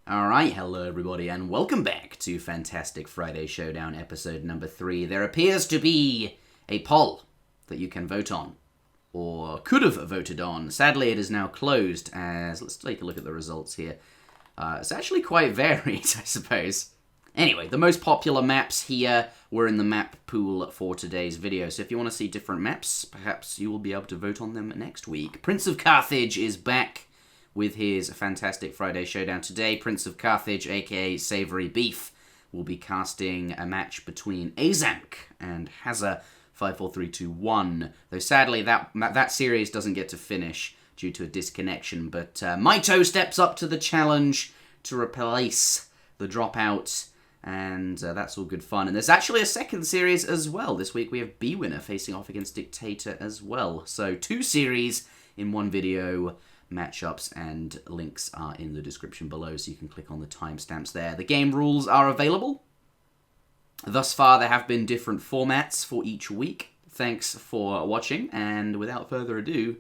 Alright, hello everybody, and welcome back to Fantastic Friday Showdown episode number 3. There appears to be a poll that you can vote on, or could have voted on. Sadly, it is now closed, as let's take a look at the results here. It's actually quite varied, I suppose. Anyway, the most popular maps here were in the map pool for today's video, so if you want to see different maps, perhaps you will be able to vote on them next week. Prince of Carthage is back with his Fantastic Friday Showdown today. Prince of Carthage, aka Savory Beef, will be casting a match between Aizamk and Hazza54321. Though sadly, that series doesn't get to finish due to a disconnection. But Mitoe steps up to the challenge to replace the dropout, and that's all good fun. And there's actually a second series as well. This week we have Bwiner facing off against Dictator as well. So 2 series in one video. Matchups and links are in the description below, so you can click on the timestamps there. The game rules are available. Thus far, there have been different formats for each week. Thanks for watching, and without further ado,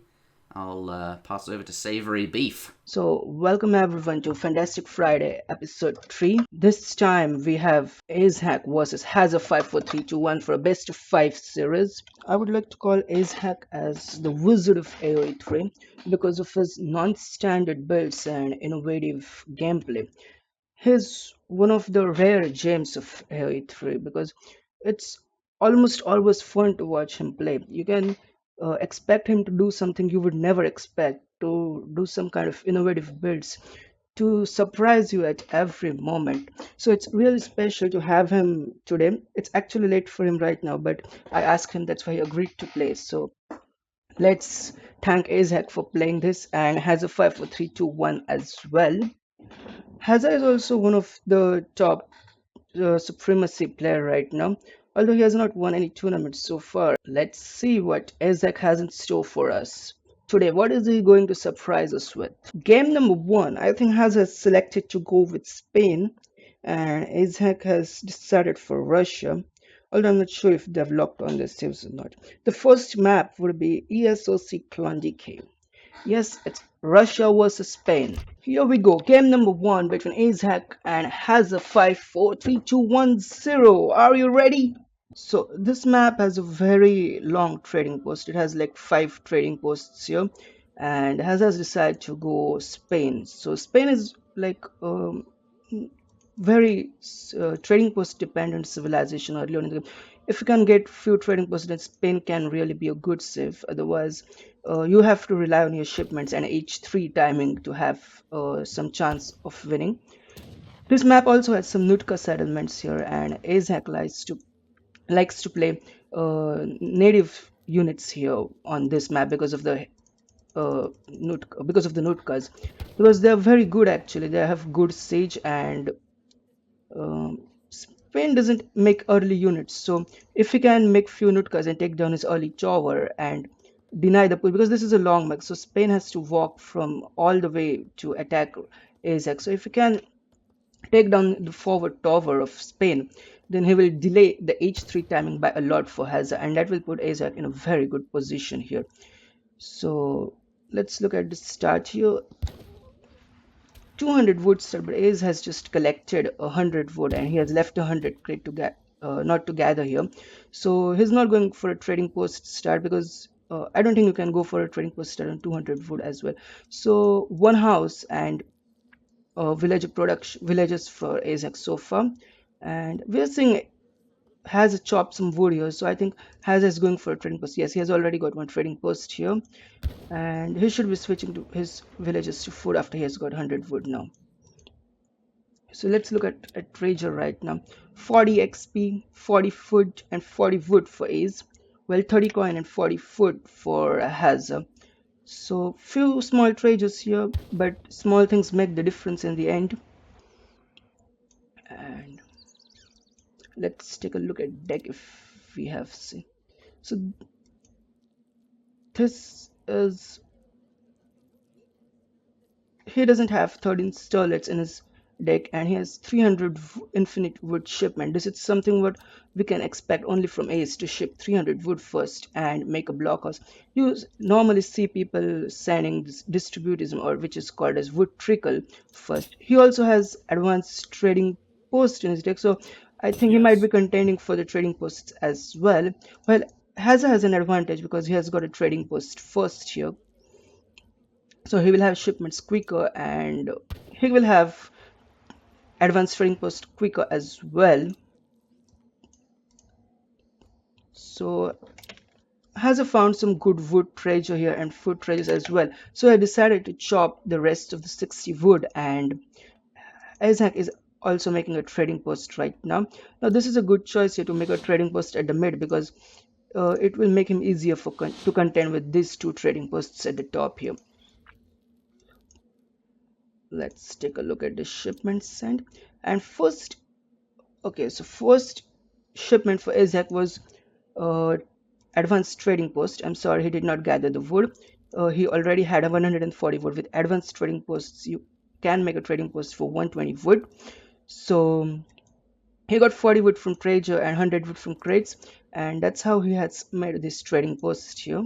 I'll pass over to Savory Beef. So, welcome everyone to Fantastic Friday episode 3. This time we have Aizamk versus Hazza54321 for a best of 5 series. I would like to call Aizamk as the wizard of AoE 3 because of his non-standard builds and innovative gameplay. He's one of the rare gems of AoE 3 because it's almost always fun to watch him play. You can expect him to do something you would never expect, to do some kind of innovative builds, to surprise you at every moment. So it's really special to have him today. It's actually late for him right now, but I asked him, that's why he agreed to play. So let's thank Aizamk for playing this, and Hazza54321 as well. Hazza is also one of the top supremacy player right now, although he has not won any tournaments so far. Let's see what Aizamk has in store for us today. What is he going to surprise us with? Game number 1, I think Hazza has selected to go with Spain, and Aizamk has decided for Russia, although I'm not sure if they've locked on their saves or not. The first map would be eso-community.netm. Yes, it's Russia versus Spain. Here we go. Game number 1 between Aizamk and Hazza54321. Are you ready? So this map has a very long trading post. It has like 5 trading posts here, and Hazza has decided to go Spain. So Spain is like very trading post dependent civilization early on in the game. If you can get few trading posts, then Spain can really be a good save. Otherwise, you have to rely on your shipments and H3 timing to have some chance of winning. This map also has some Nutka settlements here, and Aizamk likes to play native units here on this map because of the Nutkas, because they're very good actually. They have good siege, and Spain doesn't make early units, so if he can make few Nutkas and take down his early tower and deny the push, because this is a long map, so Spain has to walk from all the way to attack Aizamk. So if he can take down the forward tower of Spain, then he will delay the H3 timing by a lot for Hazza, and that will put Aizamk in a very good position here. So let's look at the start here. 200 wood start, but Ace has just collected 100 wood, and he has left 100 crate to get not to gather here. So he's not going for a trading post start, because I don't think you can go for a trading post start on 200 wood as well. So one house and villages for Aizamk so far, and we're seeing has chopped some wood here, so I think Hazza is going for a trading post. Yes, he has already got one trading post here, and he should be switching to his villages to food after he has got 100 wood now. So let's look at a treasure right now. 40 XP, 40 food, and 40 wood for Ace. Well, 30 coin and 40 food for Hazza. So few small treasures here, but small things make the difference in the end. And let's take a look at deck if we have seen. So this is, he doesn't have 13 starlets in his deck, and he has 300 infinite wood shipment. This is something what we can expect only from Ace, to ship 300 wood first and make a blockhouse. You normally see people sending this distributism, or which is called as wood trickle, first. He also has advanced trading post in his deck, so I think he might be Yes. contending for the trading posts as well. Well, Hazza has an advantage because he has got a trading post first here, so he will have shipments quicker, and he will have advanced trading post quicker as well. So Hazza found some good wood treasure here and food treasures as well. So I decided to chop the rest of the 60 wood, and Aizamk is also making a trading post right now. Now this is a good choice here to make a trading post at the mid, because it will make him easier to contend with these two trading posts at the top here. Let's take a look at the shipments sent. And first, okay, so first shipment for Aizamk was uh, advanced trading post. I'm sorry, he did not gather the wood. He already had a 140 wood. With advanced trading posts, you can make a trading post for 120 wood. So he got 40 wood from treasure and 100 wood from crates, and that's how he has made this trading post here.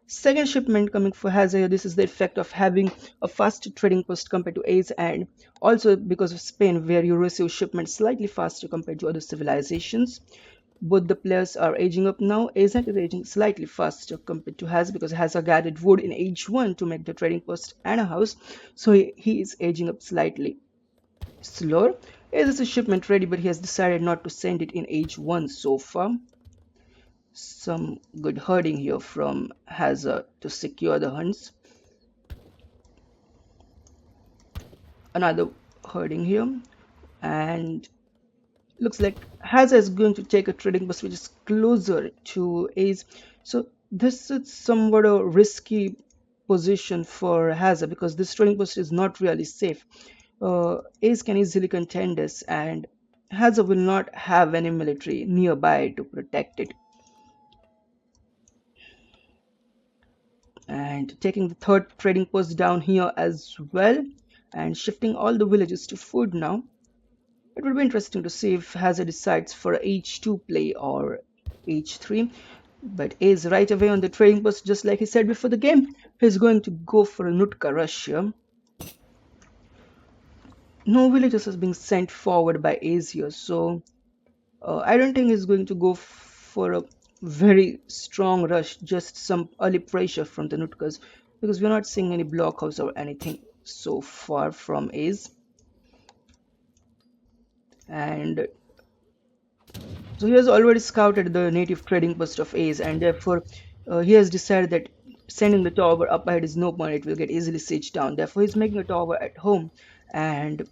Second shipment coming for Hazza, this is the effect of having a faster trading post compared to Ace, and also because of Spain, where you receive shipments slightly faster compared to other civilizations. Both the players are aging up now. Aizamk is aging slightly faster compared to Hazza, because Hazza gathered wood in age 1 to make the trading post and a house, so he is aging up slightly slower. Ace is a shipment ready, but he has decided not to send it in age 1 so far. Some good herding here from Hazza to secure the hunts. Another herding here, and looks like Hazza is going to take a trading post which is closer to Ace. So this is somewhat a risky position for Hazza, because this trading post is not really safe. Ace can easily contend this, and Hazza will not have any military nearby to protect it. And taking the third trading post down here as well, and shifting all the villages to food now. It will be interesting to see if Hazza decides for h2 play or h3, but is right away on the trading post, just like he said before the game. He's going to go for a Nutka rush here. No villages is being sent forward by Asia, so I don't think he's going to go for a very strong rush, just some early pressure from the Nutkas, because we're not seeing any blockhouse or anything so far from Ace. And so he has already scouted the native trading post of Ace, and therefore he has decided that sending the tower up ahead is no point, it will get easily sieged down. Therefore he's making a tower at home, and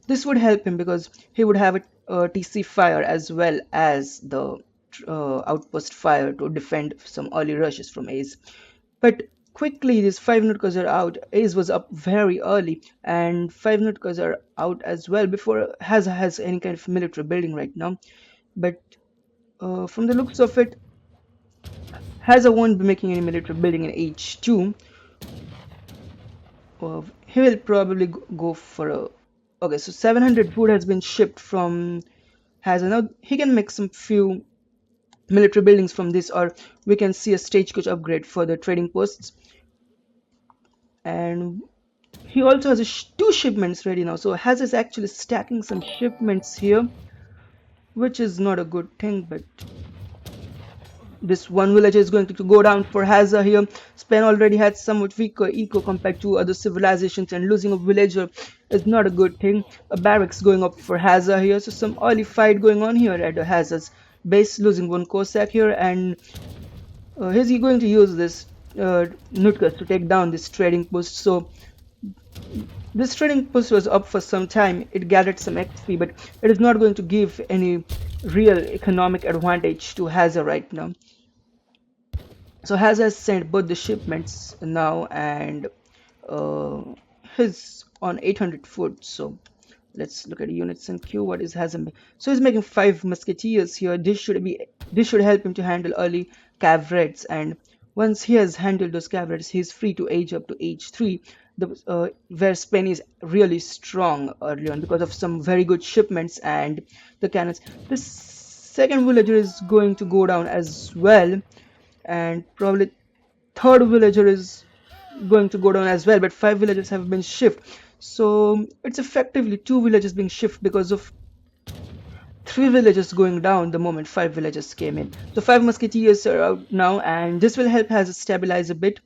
this would help him because he would have a TC fire as well as the outpost fire to defend some early rushes from Ace. But quickly these 5 Nutkas are out. Ace was up very early, and 5 Nutkas are out as well before Hazza has any kind of military building right now. But from the looks of it, Hazza won't be making any military building in H2. He will probably go for a... Okay, so 700 food has been shipped from Hazza. Now he can make some few military buildings from this, or we can see a stagecoach upgrade for the trading posts. And he also has 2 shipments ready now, so Hazza is actually stacking some shipments here, which is not a good thing. But this one villager is going to go down for Hazza here. Spain already had somewhat weaker eco compared to other civilizations, and losing a villager is not a good thing. A barracks going up for Hazza here, so some early fight going on here at the Hazza's base, losing one Cossack here, and is he going to use this Nutkas to take down this trading post. So this trading post was up for some time, it gathered some XP, but it is not going to give any real economic advantage to Hazza right now. So Hazza has sent both the shipments now, and he's on 800 food. So let's look at units in queue. What is Hazza? So he's making 5 musketeers here. This should help him to handle early cav raids, and once he has handled those cav raids, he's free to age up to H3, where Spain is really strong early on because of some very good shipments and the cannons. This second villager is going to go down as well, and probably third villager is going to go down as well, but 5 villagers have been shifted. So it's effectively 2 villagers being shifted because of 3 villagers going down the moment 5 villagers came in. So 5 musketeers are out now, and this will help Hazza stabilize a bit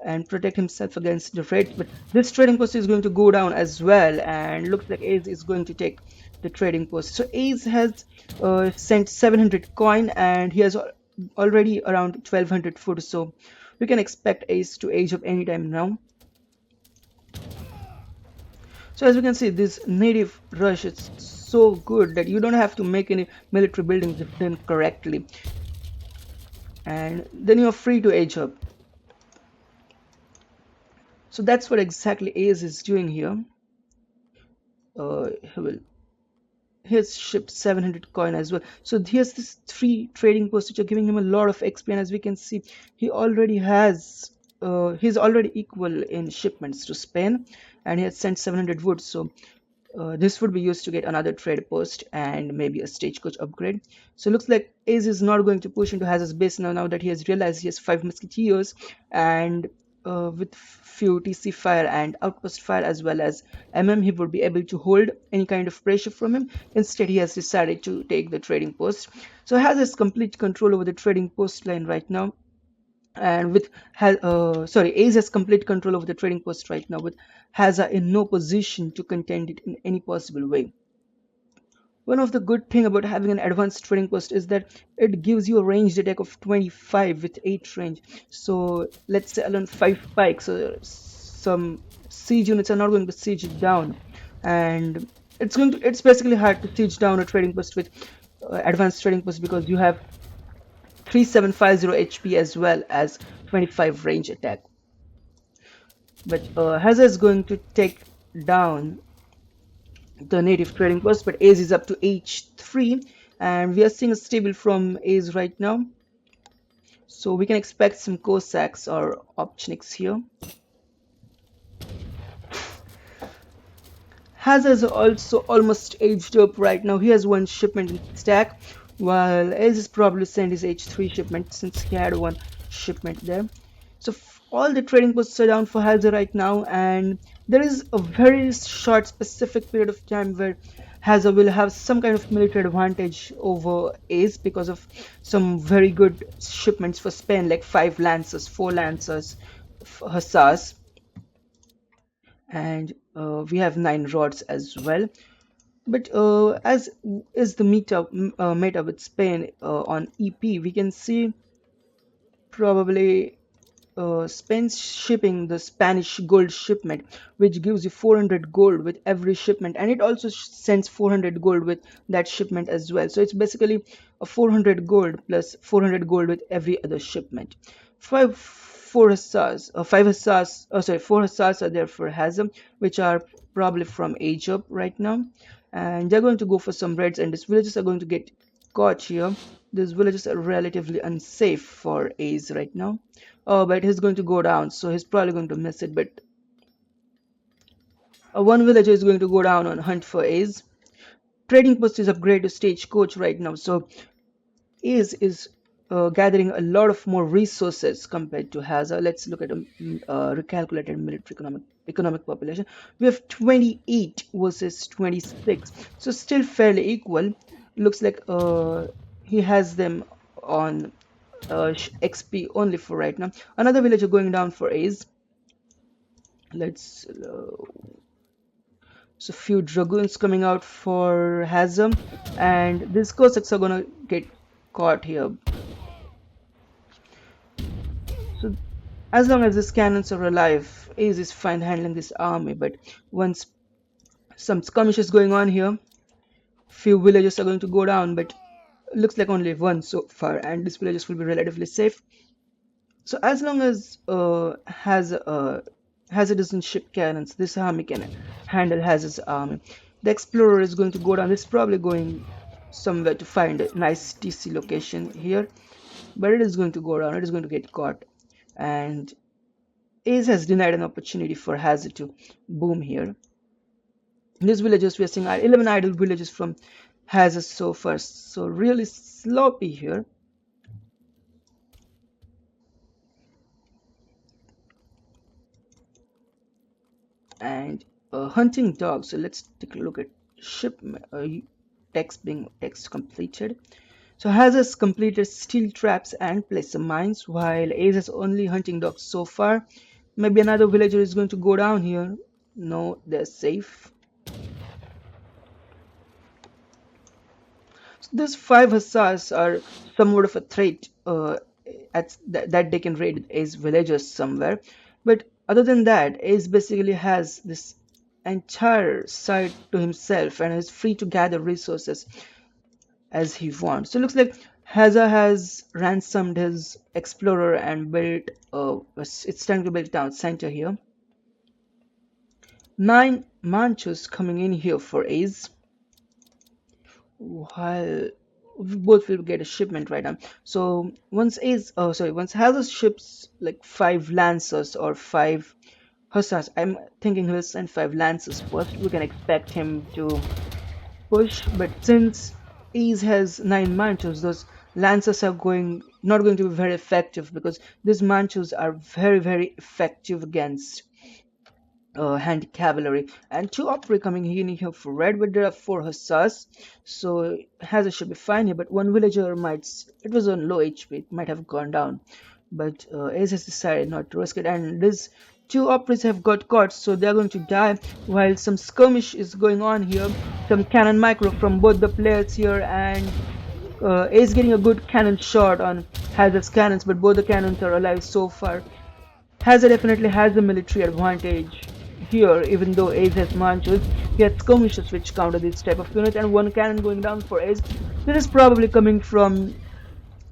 and protect himself against the raids. But this trading post is going to go down as well, and looks like Ace is going to take the trading post. So Ace has sent 700 coin, and he has already around 1200 food. So we can expect Ace to age up anytime now. So as we can see, this native rush is so good that you don't have to make any military buildings if done correctly, and then you're free to age up. So that's what exactly Ace is doing here. Here's ship 700 coin as well. So here's this 3 trading posts which are giving him a lot of XP, and as we can see, he already has he's already equal in shipments to Spain, and he has sent 700 wood. So this would be used to get another trade post and maybe a stagecoach upgrade. So it looks like Ace is not going to push into Hazza's base now that he has realized he has 5 musketeers, and with few TC fire and outpost fire as well as he would be able to hold any kind of pressure from him. Instead, he has decided to take the trading post. So Hazza has complete control over the trading post line right now, and with Ace has complete control over the trading post right now, with Hazza in no position to contend it in any possible way. One of the good thing about having an advanced trading post is that it gives you a ranged attack of 25 with 8 range. So let's say alone 5 pikes, some siege units are not going to siege it down, and it's basically hard to siege down a trading post with advanced trading post because you have 3750 HP as well as 25 range attack. But Hazza is going to take down the native trading post, but Ace is up to H3, and we are seeing a stable from Ace right now. So we can expect some Cossacks or Opchniks here. Hazza is also almost aged up right now. He has 1 shipment in stack, while Ace is probably sent his H3 shipment since he had 1 shipment there. So all the trading posts are down for Hazza right now, and there is a very short specific period of time where Hazza will have some kind of military advantage over Ace because of some very good shipments for Spain, like 5 lancers, 4 lancers, hussars, and we have 9 rods as well. But as is the meta with Spain on EP, we can see probably Spain's shipping the Spanish gold shipment, which gives you 400 gold with every shipment, and it also sends 400 gold with that shipment as well. So it's basically a 400 gold plus 400 gold with every other shipment. 4 hussars are there for Hazza, which are probably from age up right now, and they're going to go for some raids, and these villages are going to get caught here. These villages are relatively unsafe for Ace right now. Oh, but he's going to go down, so he's probably going to miss it. But 1 villager is going to go down on hunt for Ace. Trading post is upgraded to stagecoach right now, so Ace is gathering a lot of more resources compared to Hazza. Let's look at a recalculated military economic population. We have 28 versus 26, so still fairly equal. Looks like he has them on XP only for right now. Another villager going down for Ace. Let's so few dragoons coming out for Hazza, and these Cossacks are gonna get caught here. So as long as these cannons are alive, Ace is fine handling this army. But once some skirmish is going on here, few villagers are going to go down, but looks like only 1 so far, and these villagers will be relatively safe. So as long as Hazza doesn't ship cannons, this army can handle Hazza's army. The explorer is going to go down. It's probably going somewhere to find a nice TC location here, but it is going to go down. It is going to get caught, and Ace has denied an opportunity for Hazza to boom here. These villagers we are seeing are 11 idle villages from Hazza so far, so really sloppy here. And hunting dogs. So let's take a look at ship text completed. So Hazza's completed steel traps and placed some mines, while Ace has only hunting dogs so far. Maybe another villager is going to go down here. No, they're safe. So these 5 Hazzas are somewhat of a threat that they can raid Ace villagers somewhere. But other than that, Ace basically has this entire side to himself and is free to gather resources as he wants. So it looks like Hazza has ransomed his explorer and built it's time to build town center here. 9 manchus coming in here for Ace, while we both will get a shipment right now. So once Hazza ships like 5 lancers or 5 hussars, I'm thinking he'll send 5 lancers first. We can expect him to push, but since Ace has 9 manchus, those lancers are not going to be very effective, because these manchus are very effective against hand cavalry. And 2 opera coming in here for red, but there are 4 hussars, so Hazza should be fine here. But one villager it was on low HP, it might have gone down, but Ace has decided not to risk it, and these 2 operas have got caught, so they're going to die, while some skirmish is going on here. Some cannon micro from both the players here, and Ace getting a good cannon shot on Hazza's cannons, but both the cannons are alive so far. Hazza definitely has a military advantage here, even though Ace has manchus. He has skirmishes which counter this type of unit, and 1 cannon going down for Ace. This is probably coming from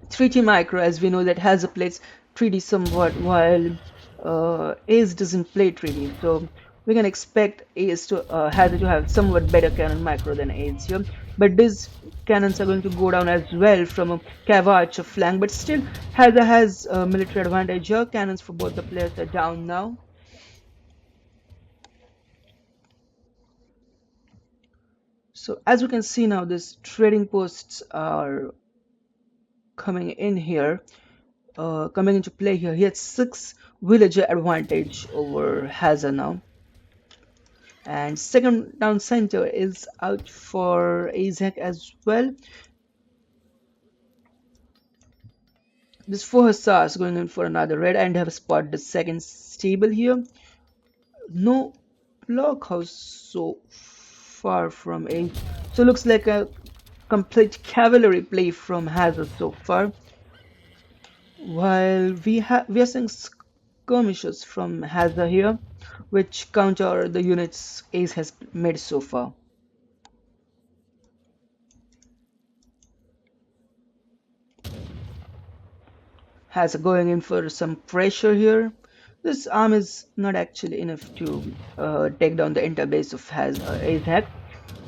3D micro, as we know that Hazza plays 3D somewhat, while Ace doesn't play 3D, so we can expect Hazza to have somewhat better cannon micro than Ace here. But these cannons are going to go down as well from a cav or flank, but still Hazza has a military advantage here. Cannons for both the players are down now. So as we can see now, these trading posts are coming in here, coming into play here. He has 6 villager advantage over Hazza now. And second town center is out for Aizamk as well. This 4 hussars going in for another red, and have spotted the second stable here. No blockhouse so far from Ace, so looks like a complete cavalry play from Hazza so far. While we are seeing skirmishes from Hazza here, which counter the units Ace has made so far. Hazza going in for some pressure here. This arm is not actually enough to take down the entire base of Aizamk.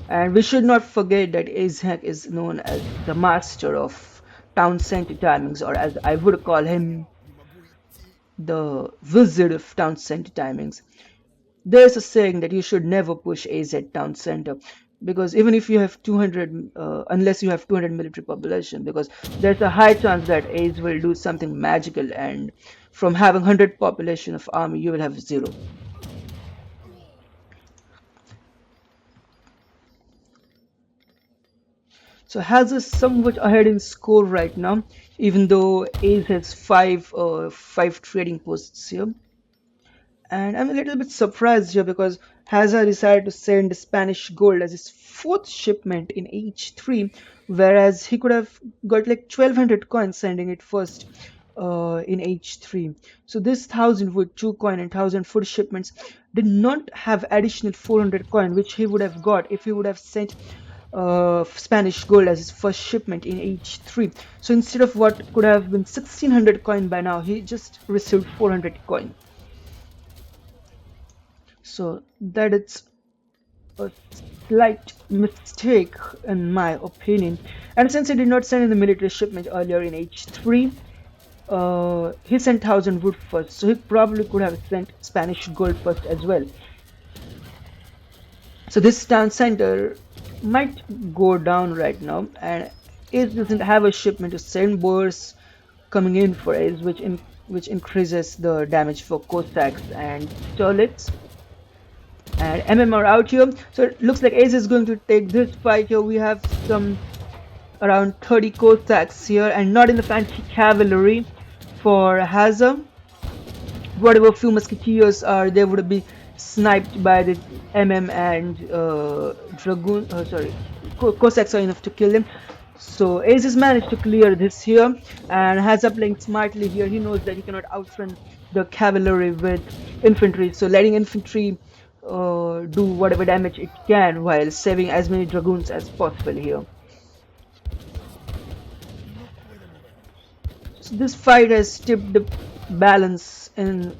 And we should not forget that Aizamk is known as the master of town center timings, or as I would call him, the wizard of town center timings. There's a saying that you should never push AZ town center, because even if you have 200, unless you have 200 military population, because there's a high chance that AZ will do something magical, and from having 100 population of army, you will have 0. So Hazza is somewhat ahead in score right now, even though AZ has 5 trading posts here. And I'm a little bit surprised here, because Hazza decided to send Spanish gold as his 4th shipment in H3, whereas he could have got like 1200 coins sending it first in H3. So this 1000 wood 2 coin and 1000 food shipments did not have additional 400 coin, which he would have got if he would have sent Spanish gold as his first shipment in H3. So instead of what could have been 1600 coin by now, he just received 400 coin. So that is a slight mistake in my opinion. And since he did not send in the military shipment earlier in H3, he sent 1,000 wood first, so he probably could have sent Spanish gold first as well. So this town center might go down right now, and it doesn't have a shipment to send. Boers coming in for Ace, which increases the damage for Cossacks and Sterlets. And MM are out here, so it looks like Ace is going to take this fight here. We have some around 30 Cossacks here, and not in the fancy cavalry for Hazza. Whatever few musketeers are, they would be sniped by the MM and Dragoon. Cossacks are enough to kill them. So Ace has managed to clear this here, and Hazza playing smartly here. He knows that he cannot outrun the cavalry with infantry, so letting infantry do whatever damage it can while saving as many dragoons as possible here. So this fight has tipped the balance in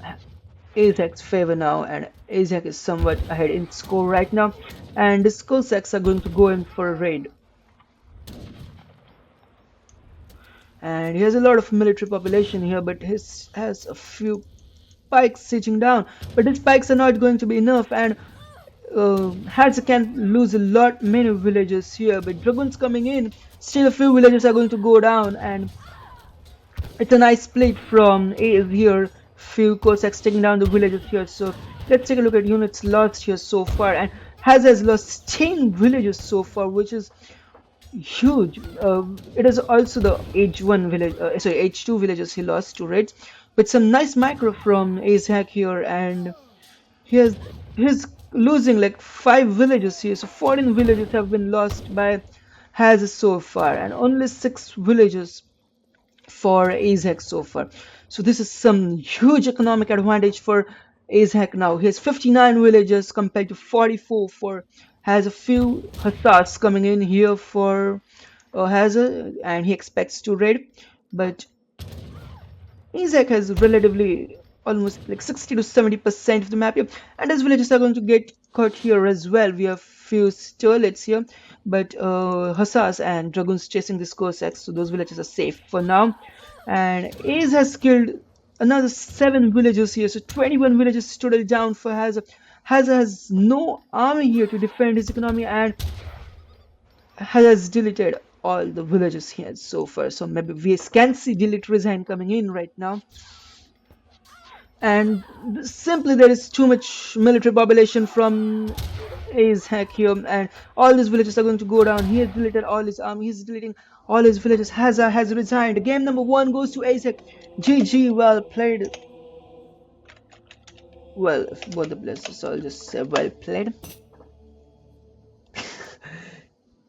Aizamk's favor now, and Aizamk is somewhat ahead in score right now, and the Cossacks are going to go in for a raid. And he has a lot of military population here, but he has a few pikes sitting down, but these pikes are not going to be enough, and Hazza can lose many villages here, but dragoons coming in, still a few villages are going to go down, and it's a nice split from Ace here. Few Cossacks taking down the villages here. So let's take a look at units lost here so far. And Hazza has lost 10 villages so far, which is huge. It is also the H1 village, H2 villages he lost to raids. But some nice micro from Aizamk here, and he's losing like 5 villages here. So 14 villages have been lost by Hazza so far, and only 6 villages for Aizamk so far. So this is some huge economic advantage for Aizamk now. He has 59 villages compared to 44 for has a few Hussars coming in here for Hazza, and he expects to raid, but Aizamk has relatively almost like 60 to 70% of the map here, and his villages are going to get caught here as well. We have few Sterlets here, but Hussars and Dragoons chasing the Cossacks, so those villages are safe for now. And Ace has killed another 7 villages here, so 21 villages total down for Hazza. Hazza has no army here to defend his economy, and has deleted all the villages he has so far. So maybe we can see delete resign coming in right now. And simply there is too much military population from Aizamk here, and all these villages are going to go down. He has deleted all his army, he's deleting all his villages. Hazza has resigned. Game number 1 goes to Aizamk. GG, well played. Well, if both the players, so I'll just say well played.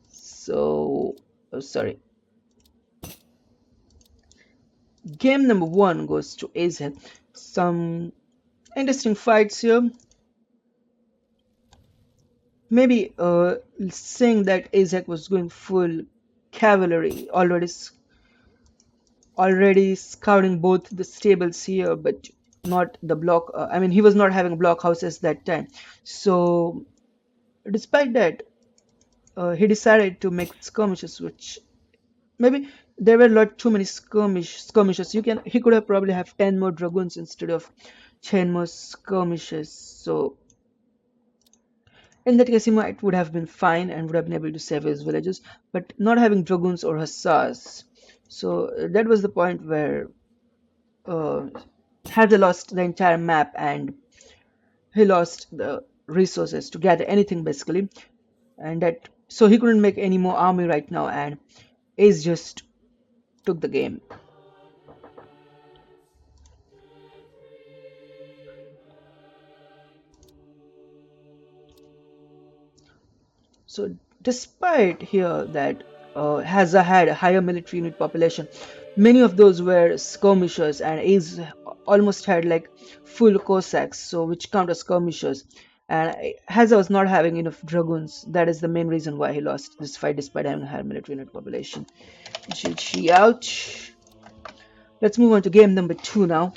So, sorry. Game number 1 goes to Aizamk. Some interesting fights here. Maybe saying that Aizamk was going full cavalry, already scouting both the stables here, but not the block. I mean, he was not having block houses that time. So, despite that, he decided to make skirmishes, which maybe there were too many skirmishes. He could have probably have 10 more dragoons instead of 10 more skirmishes. So in that case, he might would have been fine and would have been able to save his villages, but not having dragoons or hussars. So that was the point where Hazza lost the entire map, and he lost the resources to gather anything basically, and that so he couldn't make any more army right now, and Ace just took the game. So despite here that Hazza had a higher military unit population, many of those were skirmishers, and Ace almost had like full Cossacks, so which count as skirmishers. And Hazza was not having enough dragoons. That is the main reason why he lost this fight despite having a higher military unit population. GG out. Let's move on to game number 2 now.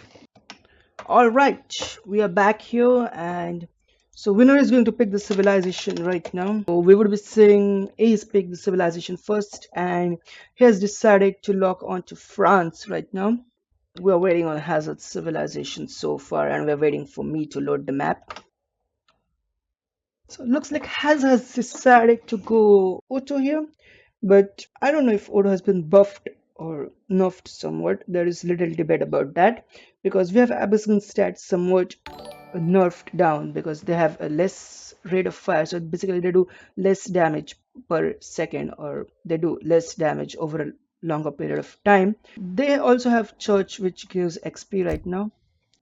Alright, we are back here, and so winner is going to pick the civilization right now. So we would be seeing Ace pick the civilization first, and he has decided to lock onto France right now. We're waiting on Hazard civilization so far, and we're waiting for me to load the map. So it looks like Hazza has decided to go Otto here, but I don't know if Otto has been buffed or nerfed somewhat. There is little debate about that because we have Abyssinian stats somewhat nerfed down because they have a less rate of fire, so basically they do less damage per second, or they do less damage over a longer period of time. They also have church, which gives XP right now.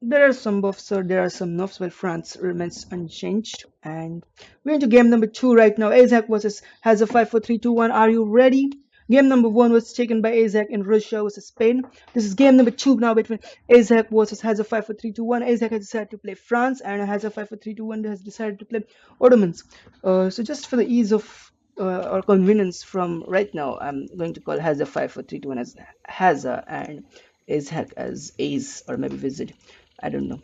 There are some buffs, or there are some nerfs, while France remains unchanged. And we're into game number 2 right now. Aizamk versus Hazza54321. Are you ready? Game number 1 was taken by Aizamk in Russia versus Spain. This is game number 2 now between Aizamk versus Hazza54321. Aizamk has decided to play France, and Hazza54321 has decided to play Ottomans. So just for the ease of or convenience from right now, I'm going to call Hazza54321 as Hazza and Aizamk as Ace, or maybe Visit. I don't know.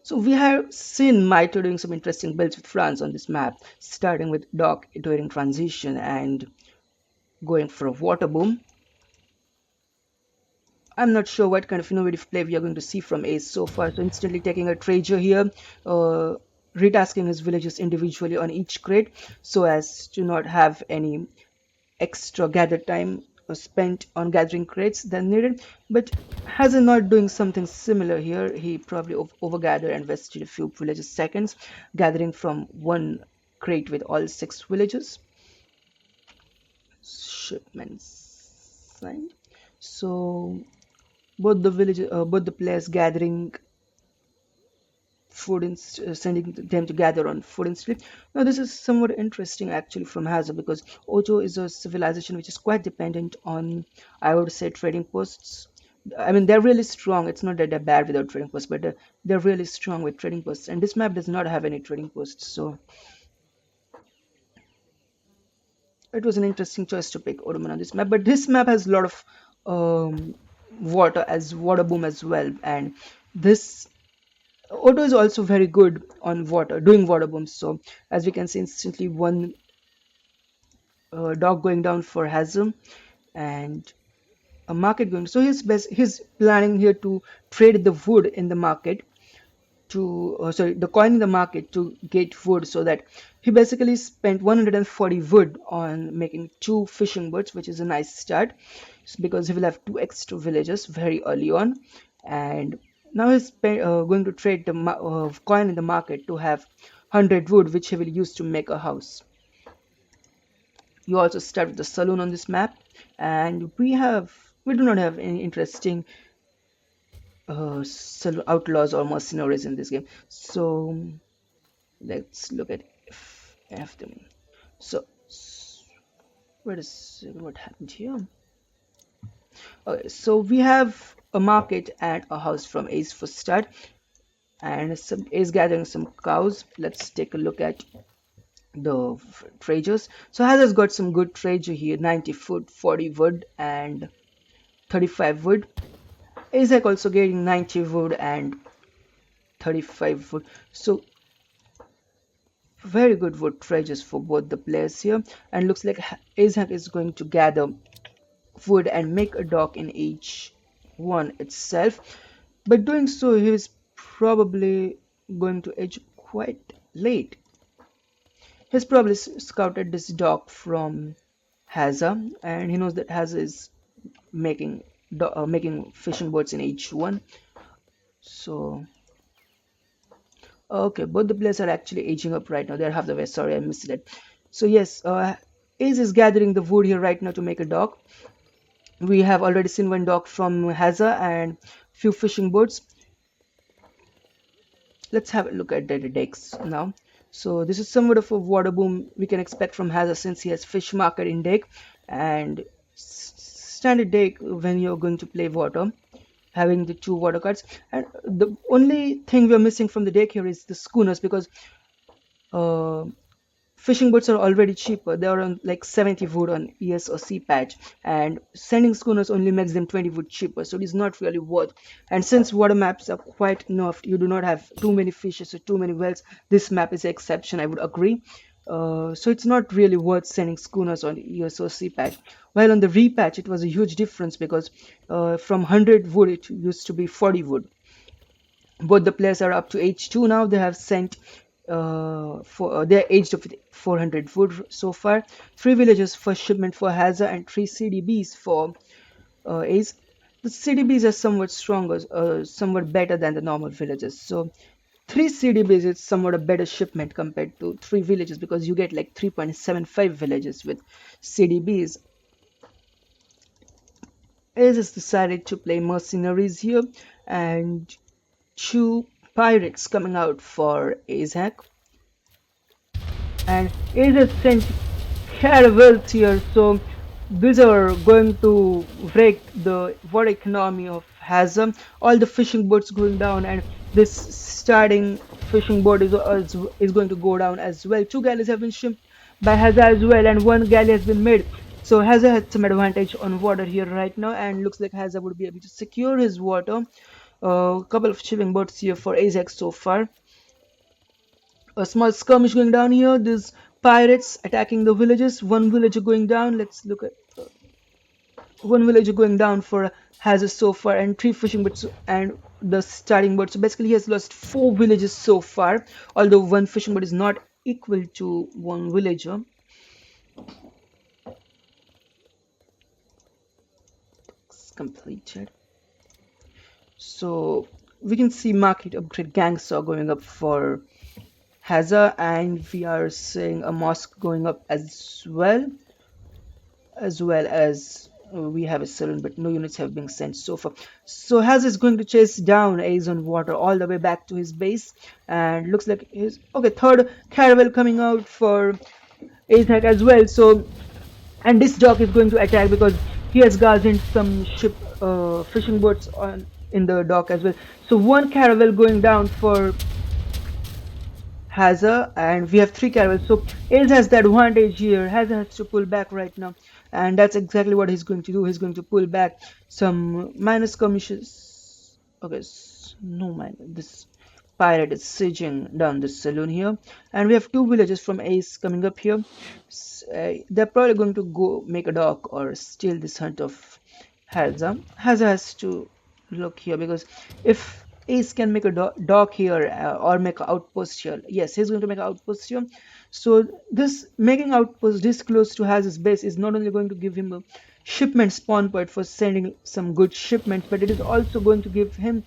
So we have seen Mitoe doing some interesting builds with France on this map, starting with Dock during transition and going for a water boom. I'm not sure what kind of innovative play we are going to see from Ace so far. So instantly taking a treasure here, retasking his villages individually on each crate so as to not have any extra gather time spent on gathering crates than needed. But Hazza not doing something similar here. He probably overgathered and wasted a few villages seconds, gathering from one crate with all 6 villages. Shipments signed. So both the players gathering food and sending them to gather on food and sleep. Now this is somewhat interesting actually from Hazza, because Otto is a civilization which is quite dependent on, I would say, trading posts. I mean, they're really strong. It's not that they're bad without trading posts, but they're really strong with trading posts. And this map does not have any trading posts, so it was an interesting choice to pick Ottoman on this map. But this map has a lot of water boom as well, and this Otto is also very good on doing water booms. So as we can see, instantly one dog going down for Hazza, and a market going. So he's planning here to trade the wood in the market to the coin in the market to get wood, so that he basically spent 140 wood on making 2 fishing boats, which is a nice start because he will have 2 extra villages very early on. And now he's going to trade the coin in the market to have 100 wood, which he will use to make a house. You also start with the saloon on this map, and we do not have any interesting outlaws or mercenaries in this game. So let's look at them. So what happened here? Okay, so we have a market and a house from Ace for start, and Ace gathering some cows. Let's take a look at the treasures. So Hazza's got some good treasure here: 90 food, 40 wood, and 35 wood. Aizamk also getting 90 wood and 35 wood. So very good wood treasures for both the players here, and looks like Aizamk is going to gather wood and make a dock in each one itself. But doing so, he is probably going to age quite late. He's probably scouted this dock from Hazza, and he knows that Hazza is making fishing boats in each one. So okay, both the players are actually aging up right now. They're half the way. Sorry, I missed it. So yes, Ace is gathering the wood here right now to make a dock. We have already seen one dock from Hazza and few fishing boats. Let's have a look at the decks now. So this is somewhat of a water boom we can expect from Hazza, since he has fish market in deck, and standard deck when you're going to play water, having the 2 water cards. And the only thing we're missing from the deck here is the schooners, because fishing boats are already cheaper. They are on like 70 wood on ES or C patch, and sending schooners only makes them 20 wood cheaper, so it is not really worth. And since water maps are quite nerfed, you do not have too many fishes or too many wells, this map is an exception, I would agree. So it's not really worth sending schooners on the ESO patch. While on the repatch, it was a huge difference because from 100 wood, it used to be 40 wood. Both the players are up to age 2 now. They have sent they're aged of 400 wood so far. 3 villages for shipment for Hazza and 3 CDBs for Ace. The CDBs are somewhat stronger, somewhat better than the normal villages. So 3 CDBs is somewhat a better shipment compared to 3 villages because you get like 3.75 villages with CDBs. Ace has decided to play mercenaries here and 2 pirates coming out for Aizamk. And Ace has sent caravels here, so these are going to wreck the water economy of Hazza. All the fishing boats going down, and this starting fishing boat is going to go down as well. 2 galleys have been shipped by Hazza as well, and 1 galley has been made. So Hazza had some advantage on water here right now, and looks like Hazza would be able to secure his water. A couple of shipping boats here for Aizamk so far. A small skirmish going down here. There's pirates attacking the villages. 1 villager going down. Let's look at 1 villager going down for Hazza so far, and 3 fishing boats and the starting boat. So basically, he has lost 4 villages so far. Although 1 fishing boat is not equal to 1 villager. It's completed. So we can see market upgrade gangster going up for Hazza, and we are seeing a mosque going up as well as we have a saloon, but no units have been sent so far. So Hazza is going to chase down Ace on water all the way back to his base, and looks like his third caravel coming out for Aizamk as well. So, and this dock is going to attack because he has garrisoned some ship fishing boats on in the dock as well. So 1 caravel going down for Hazza, and we have 3 caravels. So Ace has the advantage here. Hazza has to pull back right now, and that's exactly what he's going to do. He's going to pull back some minus commissions. Okay, no minus. This pirate is sieging down this saloon here, and we have 2 villagers from Ace coming up here. They're probably going to go make a dock or steal this hunt of Hazza. Hazza has to look here because if Ace can make a dock here or make an outpost here. Yes, he's going to make an outpost here. So this making outpost this close to Hazza's base is not only going to give him a shipment spawn point for sending some good shipments, but it is also going to give him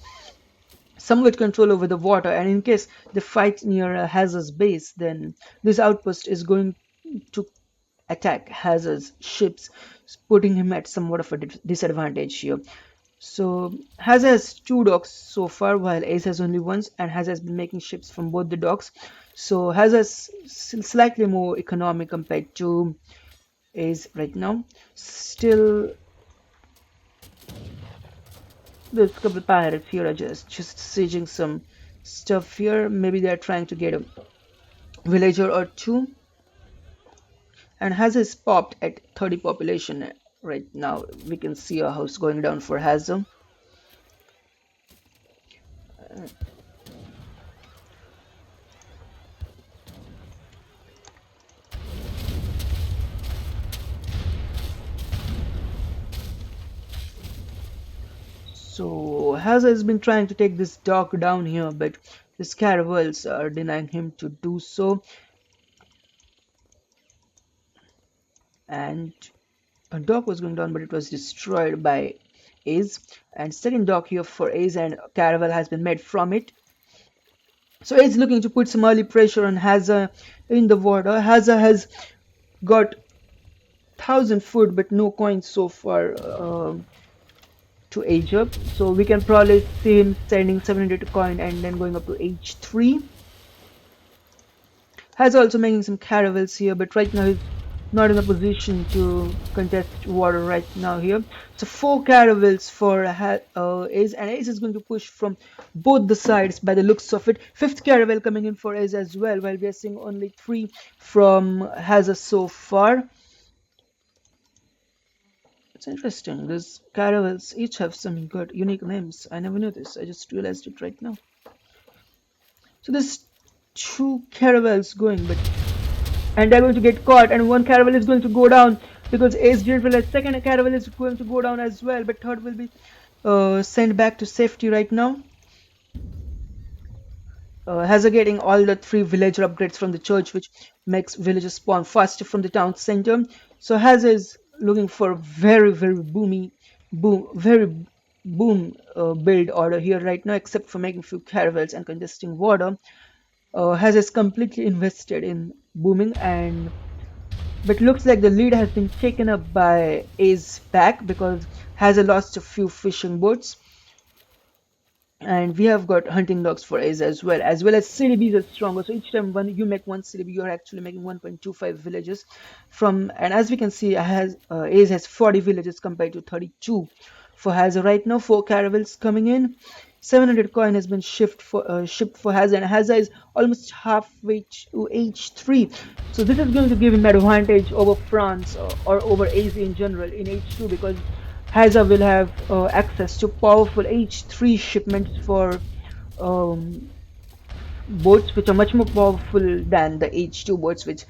somewhat control over the water. And in case they fight near Hazza's base, then this outpost is going to attack Hazza's ships, putting him at somewhat of a disadvantage here. So Hazza has 2 docks so far, while Ace has only 1, and Hazza has been making ships from both the docks. So Hazza is slightly more economic compared to Ace right now. Still, there's a couple of pirates here are just sieging some stuff here. Maybe they're trying to get a villager or 2. And Hazza is popped at 30 population right now. We can see a house going down for Hazza. So Hazza has been trying to take this dock down here, but his caravels are denying him to do so. And a dock was going down, but it was destroyed by Ace. And second dock here for Ace, and caravel has been made from it. So Ace looking to put some early pressure on Hazza in the water. Hazza has got 1,000 food but no coins so far to age up. So we can probably see him sending 700 coin and then going up to age 3. Hazza also making some caravels here, but right now he's not in a position to contest water right now here. So 4 caravels for Ace, and Ace is going to push from both the sides by the looks of it. 5th caravel coming in for Ace as well, while we are seeing only 3 from Hazza so far. It's interesting, these caravels each have some good unique names. I never knew this, I just realized it right now. So there's 2 caravels going, but and they're going to get caught, and one caravel is going to go down because Ace didn't realize second caravel is going to go down as well, but third will be sent back to safety right now. Hazza getting all the 3 villager upgrades from the church, which makes villagers spawn faster from the town center. So Hazza is looking for very boom build order here right now, except for making few caravels and congesting water. Hazza is completely invested in booming, and but looks like the lead has been taken up by Aizamk because Hazza lost a few fishing boats. And we have got hunting dogs for Ace as well as CDBs are stronger. So each time when you make one CDB, you are actually making 1.25 villages from. And as we can see, Ace has 40 villages compared to 32 for Hazza right now. 4 caravels coming in. 700 coin has been shipped for Hazza, and Hazza is almost halfway to H3. So this is going to give him advantage over France or over Ace in general in H2 because Hazza will have access to powerful H3 shipments for boats which are much more powerful than the H2 boats which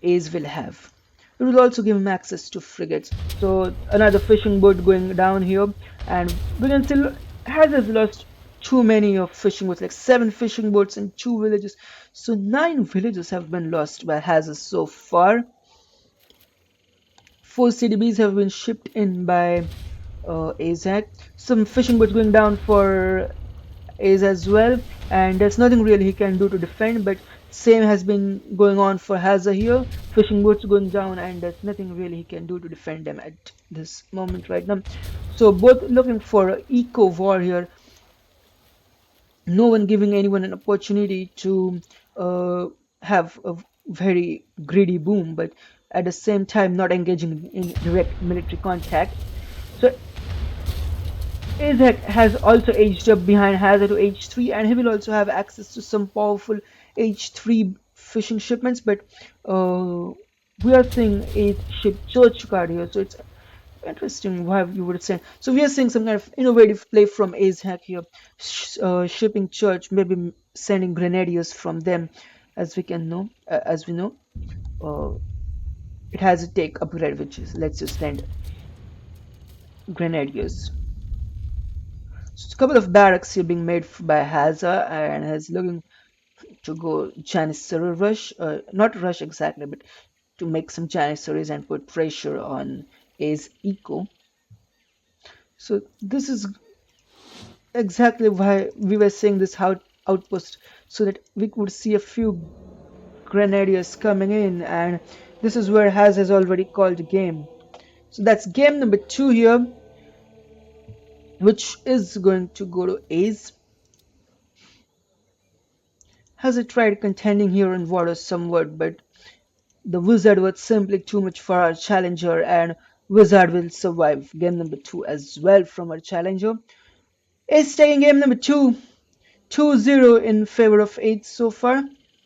Ace will have. It will also give him access to frigates. So another fishing boat going down here, and we can still Hazza's lost too many of fishing boats, like 7 fishing boats and 2 villages. So 9 villages have been lost by Hazza so far. 4 CDBs have been shipped in by Aizamk. Some fishing boats going down for Ace as well, and there's nothing really he can do to defend, but same has been going on for Hazza here. Fishing boats going down, and there's nothing really he can do to defend them at this moment right now. So both looking for eco war here. No one giving anyone an opportunity to have a very greedy boom, but at the same time not engaging in direct military contact. So Aizamk has also aged up behind Hazza to H3, and he will also have access to some powerful H3 fishing shipments, but we are seeing a ship church card here, so it's interesting why you would say. So we are seeing some kind of innovative play from Aizamk here, shipping church, maybe sending grenadiers from them, as we know. It has a take upgrade, which is let's just send grenadiers. So a couple of barracks here being made by Hazza, and has looking to go Janissary rush, not rush exactly, but to make some Janissaries and put pressure on Ace Eco. So this is exactly why we were saying this outpost, so that we could see a few grenadiers coming in, and this is where Hazza has already called game. So that's game number 2 here, which is going to go to Ace. Hazza tried contending here in water somewhat, but the wizard was simply too much for our challenger, and wizard will survive game number 2 as well from our challenger. Ace taking game number 2, 2-0 in favor of Ace so far.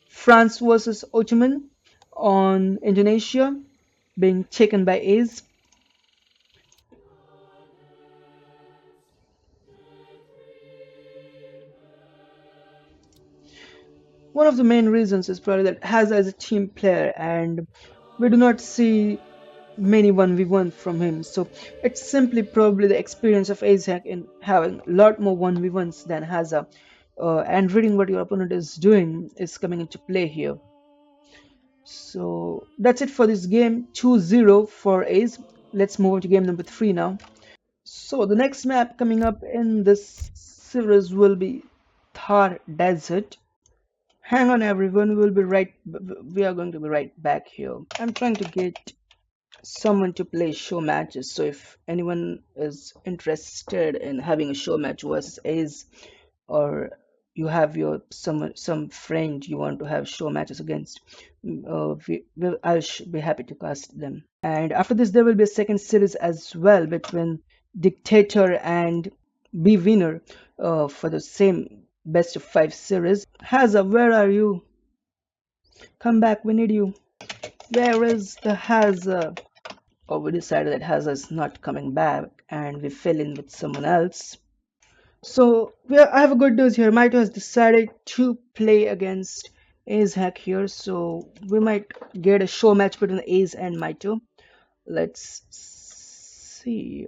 France versus Ottoman on Indonesia being taken by Ace. One of the main reasons is probably that Hazza is a team player, and we do not see many 1v1 from him. So it's simply probably the experience of Aizamk in having a lot more 1v1s than Hazza. And reading what your opponent is doing is coming into play here. So that's it for this game, 2-0 for Ace. Let's move on to game number 3 now. So the next map coming up in this series will be Thar Desert. Hang on everyone, we are going to be right back here. I'm trying to get someone to play show matches, so if anyone is interested in having a show match versus Ace, or you have some friend you want to have show matches against, I'll be happy to cast them. And after this there will be a second series as well between Dictator and Bwiner for the same best of 5 series. Hazza, where are you? Come back, we need you. Where is the Hazza? Or we decided that Hazza is not coming back, and we fell in with someone else. So I have a good news here. Mitoe has decided to play against Aizamk here, so we might get a show match between Ace and Mitoe. Let's see.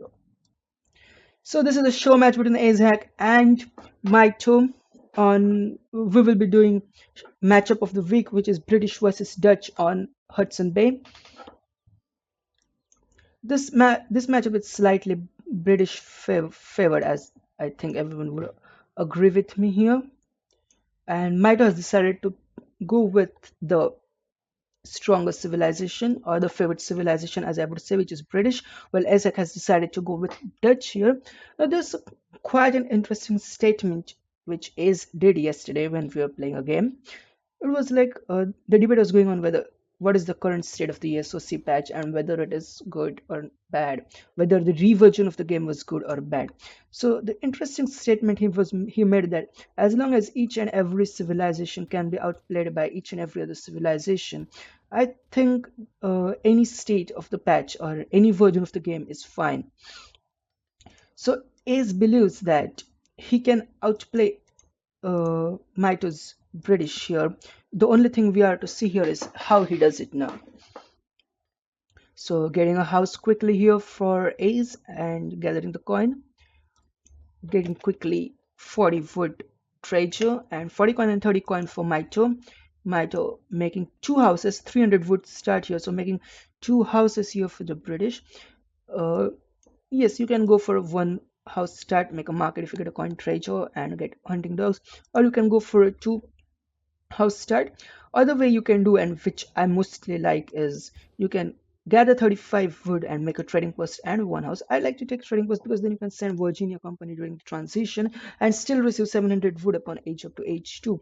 So this is a show match between Aizamk and Mitoe. On we will be doing matchup of the week, which is British versus Dutch on Hudson Bay. This matchup is slightly British favored, as I think everyone would agree with me here. And Mitoe has decided to go with the stronger civilization, or the favorite civilization, as I would say, which is British, while Aizamk has decided to go with Dutch here. Now, there's quite an interesting statement which Ace did yesterday when we were playing a game. It was like the debate was going on whether what is the current state of the SOC patch and whether it is good or bad, whether the reversion of the game was good or bad. So the interesting statement he made that as long as each and every civilization can be outplayed by each and every other civilization, I think any state of the patch or any version of the game is fine. So Ace believes that he can outplay Mito's British here. The only thing we are to see here is how he does it now. So getting a house quickly here for Ace and gathering the coin. Getting quickly 40 wood treasure and 40 coin and 30 coin for Mitoe. Mitoe making two houses, 300 wood start here. So making two houses here for the British. Yes, you can go for one house start, make a market if you get a coin treasure and get hunting dogs, or you can go for a two house start. Other way you can do, and which I mostly like, is you can gather 35 wood and make a trading post and one house. I like to take trading post because then you can send Virginia company during the transition and still receive 700 wood upon age up to age 2.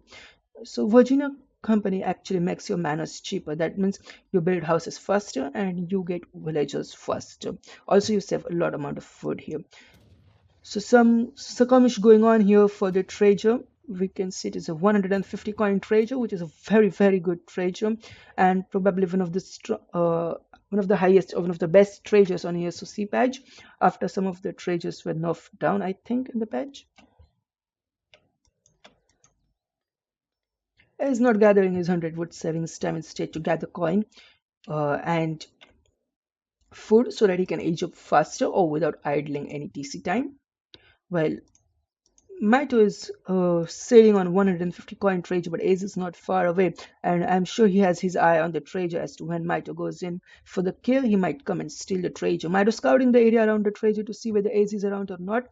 So Virginia company actually makes your manors cheaper. That means you build houses faster and you get villagers faster. Also, you save a lot amount of food here. So some skirmish going on here for the treasure. We can see it is a 150 coin treasure, which is a very good treasure, and probably one of the highest or one of the best treasures on the SOC patch. After some of the treasures were nerfed down, I think, in the patch. He's not gathering his 100 wood, saving his time instead to gather coin and food so that he can age up faster or without idling any TC time. Well, Mitoe is sailing on 150 coin treasure, but Ace is not far away, and I'm sure he has his eye on the treasure as to when Mitoe goes in for the kill, he might come and steal the treasure. Mitoe scouting the area around the treasure to see whether Ace is around or not,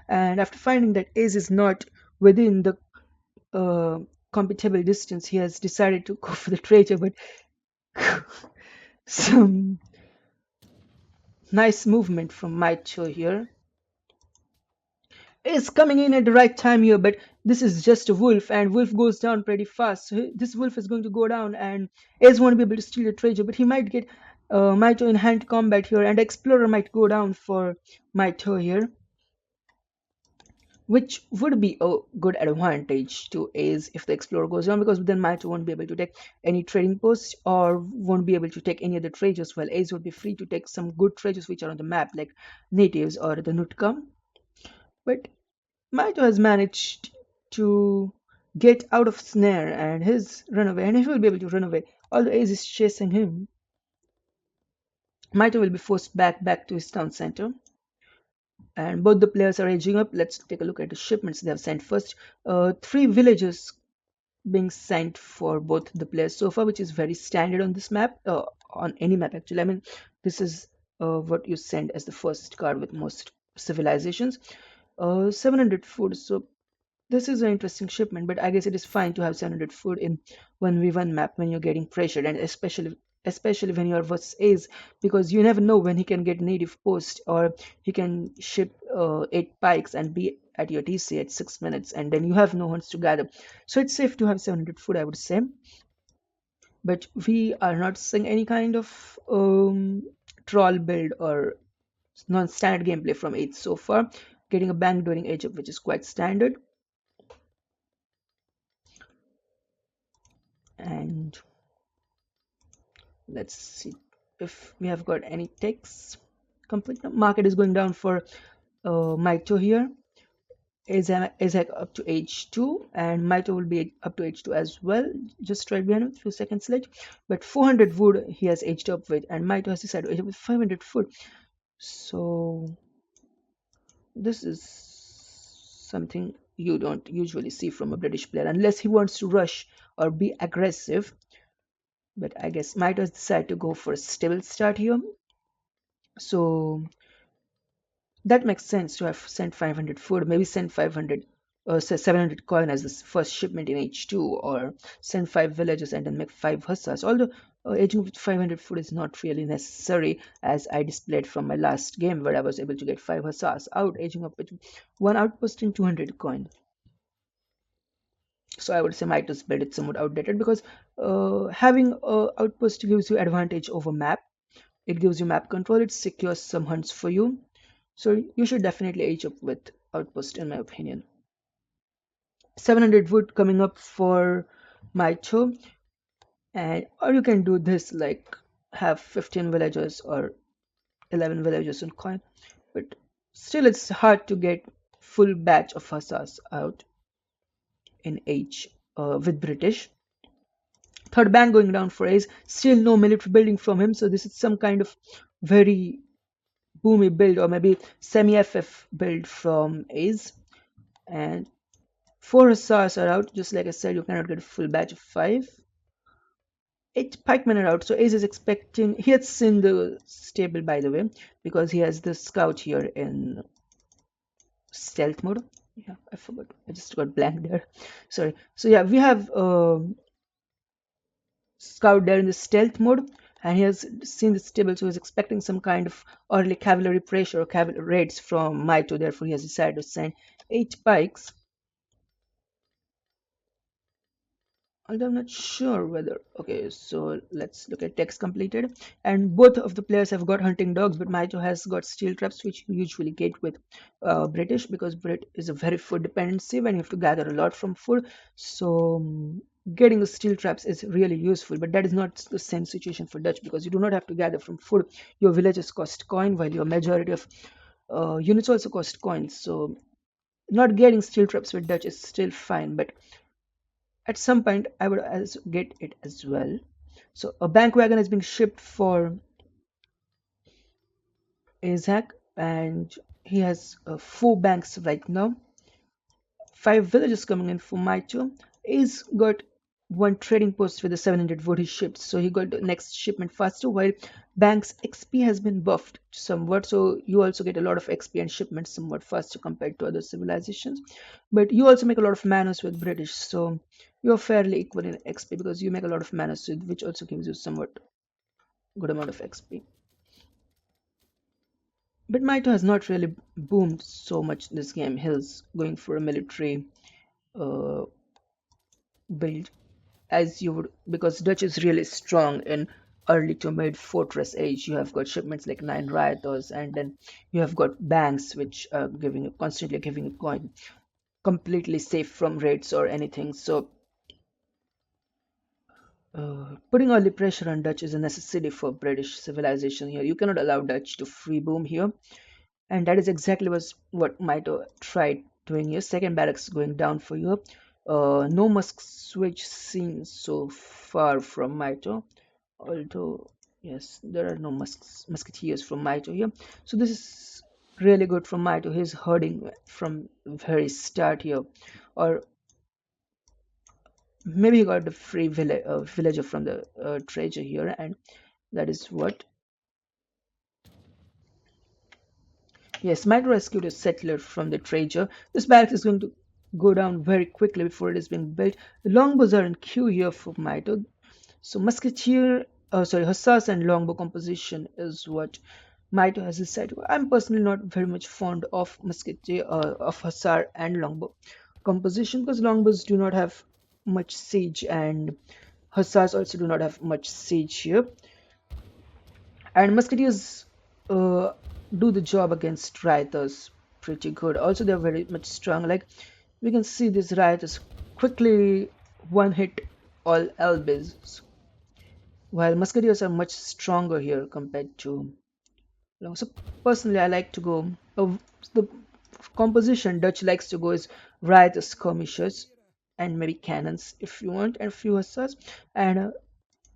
and after finding that Ace is not within the compatible distance, he has decided to go for the treasure, but some nice movement from Mitoe here. Is coming in at the right time here, but this is just a wolf, and wolf goes down pretty fast. So this wolf is going to go down, and Ace won't be able to steal the treasure, but he might get Mitoe in hand combat here, and Explorer might go down for Mitoe here, which would be a good advantage to Ace if the Explorer goes down, because then Mitoe won't be able to take any trading posts or won't be able to take any other treasures, while Ace would be free to take some good treasures which are on the map, like natives or the Nutka. But Mitoe has managed to get out of snare and his run away, and he will be able to run away. Although Ace is chasing him, Mitoe will be forced back to his town center. And both the players are edging up. Let's take a look at the shipments they have sent first. 3 villages being sent for both the players so far, which is very standard on this map, on any map actually. I mean, this is what you send as the first card with most civilizations. 700 food, so this is an interesting shipment, but I guess it is fine to have 700 food in 1v1 map when you're getting pressured, and especially when you're versus Ace, because you never know when he can get native post, or he can ship 8 pikes and be at your TC at 6 minutes, and then you have no hunts to gather. So it's safe to have 700 food, I would say. But we are not seeing any kind of troll build or non-standard gameplay from Ace so far. Getting a bank during age up, which is quite standard. And let's see if we have got any takes. Complete. The market is going down for Mitoe here. Aizamk up to H2, and Mitoe will be up to H2 as well. Just right behind him, few seconds late. But 400 wood he has aged up with, and Mitoe has decided to age up with 500 food. So this is something you don't usually see from a British player unless he wants to rush or be aggressive. But I guess Mitoe has decided to go for a stable start here. So that makes sense to have sent 500 food, maybe send 500 or say 700 coin as the first shipment in H2, or send 5 villages and then make 5 hussars. Although aging with 500 food is not really necessary, as I displayed from my last game where I was able to get 5 hussars out, aging up with 1 outpost and 200 coin. So I would say Mito's build is somewhat outdated, because having a outpost gives you advantage over map. It gives you map control, it secures some hunts for you. So you should definitely age up with outpost, in my opinion. 700 wood coming up for Mitoe, and or you can do this like have 15 villagers or 11 villagers on coin, but still it's hard to get full batch of hussars out in H with British. Third bank going down for Ace, still no military building from him, so this is some kind of very boomy build, or maybe semi-FF build from Ace. And 4 hussars are out, just like I said, you cannot get a full batch of 5. 8 pikemen are out, so Ace is expecting, he has seen the stable by the way, because he has the scout here in stealth mode. Yeah, I forgot, I just got blank there, sorry. So yeah, we have scout there in the stealth mode, and he has seen the stable, so he's expecting some kind of early cavalry pressure or cavalry raids from Mitoe. Therefore he has decided to send 8 pikes. Although I'm not sure whether, okay, so let's look at text completed, and both of the players have got hunting dogs, but Mitoe has got steel traps, which you usually get with British, because Brit is a very food dependency when you have to gather a lot from food. So getting the steel traps is really useful, but that is not the same situation for Dutch, because you do not have to gather from food. Your villages cost coin, while your majority of units also cost coins. So not getting steel traps with Dutch is still fine, but at some point I would also get it as well. So a bank wagon is being shipped for Aizamk, and he has 4 banks right now. 5 villages coming in for Mitoe. He's got 1 trading post with the 700 wood he shipped, so he got the next shipment faster, while Bank's XP has been buffed somewhat, so you also get a lot of XP and shipments somewhat faster compared to other civilizations. But you also make a lot of manors with British, so you're fairly equal in XP, because you make a lot of manors, which also gives you somewhat good amount of XP. But Mitoe has not really boomed so much this game. He's going for a military uh, build, as you would, because Dutch is really strong in early to mid fortress age. You have got shipments like 9 rioters, and then you have got banks which are constantly giving you coin, completely safe from raids or anything. So putting early pressure on Dutch is a necessity for British civilization here. You cannot allow Dutch to free boom here, and that is exactly what Mitoe tried doing here. Second barracks going down for you. No musk switch seen so far from Mitoe, although yes, there are no musketeers from Mitoe here. So this is really good from Mitoe. He's herding from very start here, or maybe he got the free villager from the treasure here, and that is what. Yes, Mitoe rescued a settler from the treasure. This barracks is going to go down very quickly before it is being built. The longbows are in queue here for Mitoe. So hussars and longbow composition is what Mitoe has decided. I'm personally not very much fond of of hussar and longbow composition, because longbows do not have much siege, and hussars also do not have much siege here. And musketeers uh, do the job against rioters pretty good. Also, they're very much strong. Like we can see, these rioters quickly one hit all elbows, while musketeers are much stronger here compared to. So personally, I like to go. The composition Dutch likes to go is riotous skirmishers and maybe cannons if you want, and a few hussars. And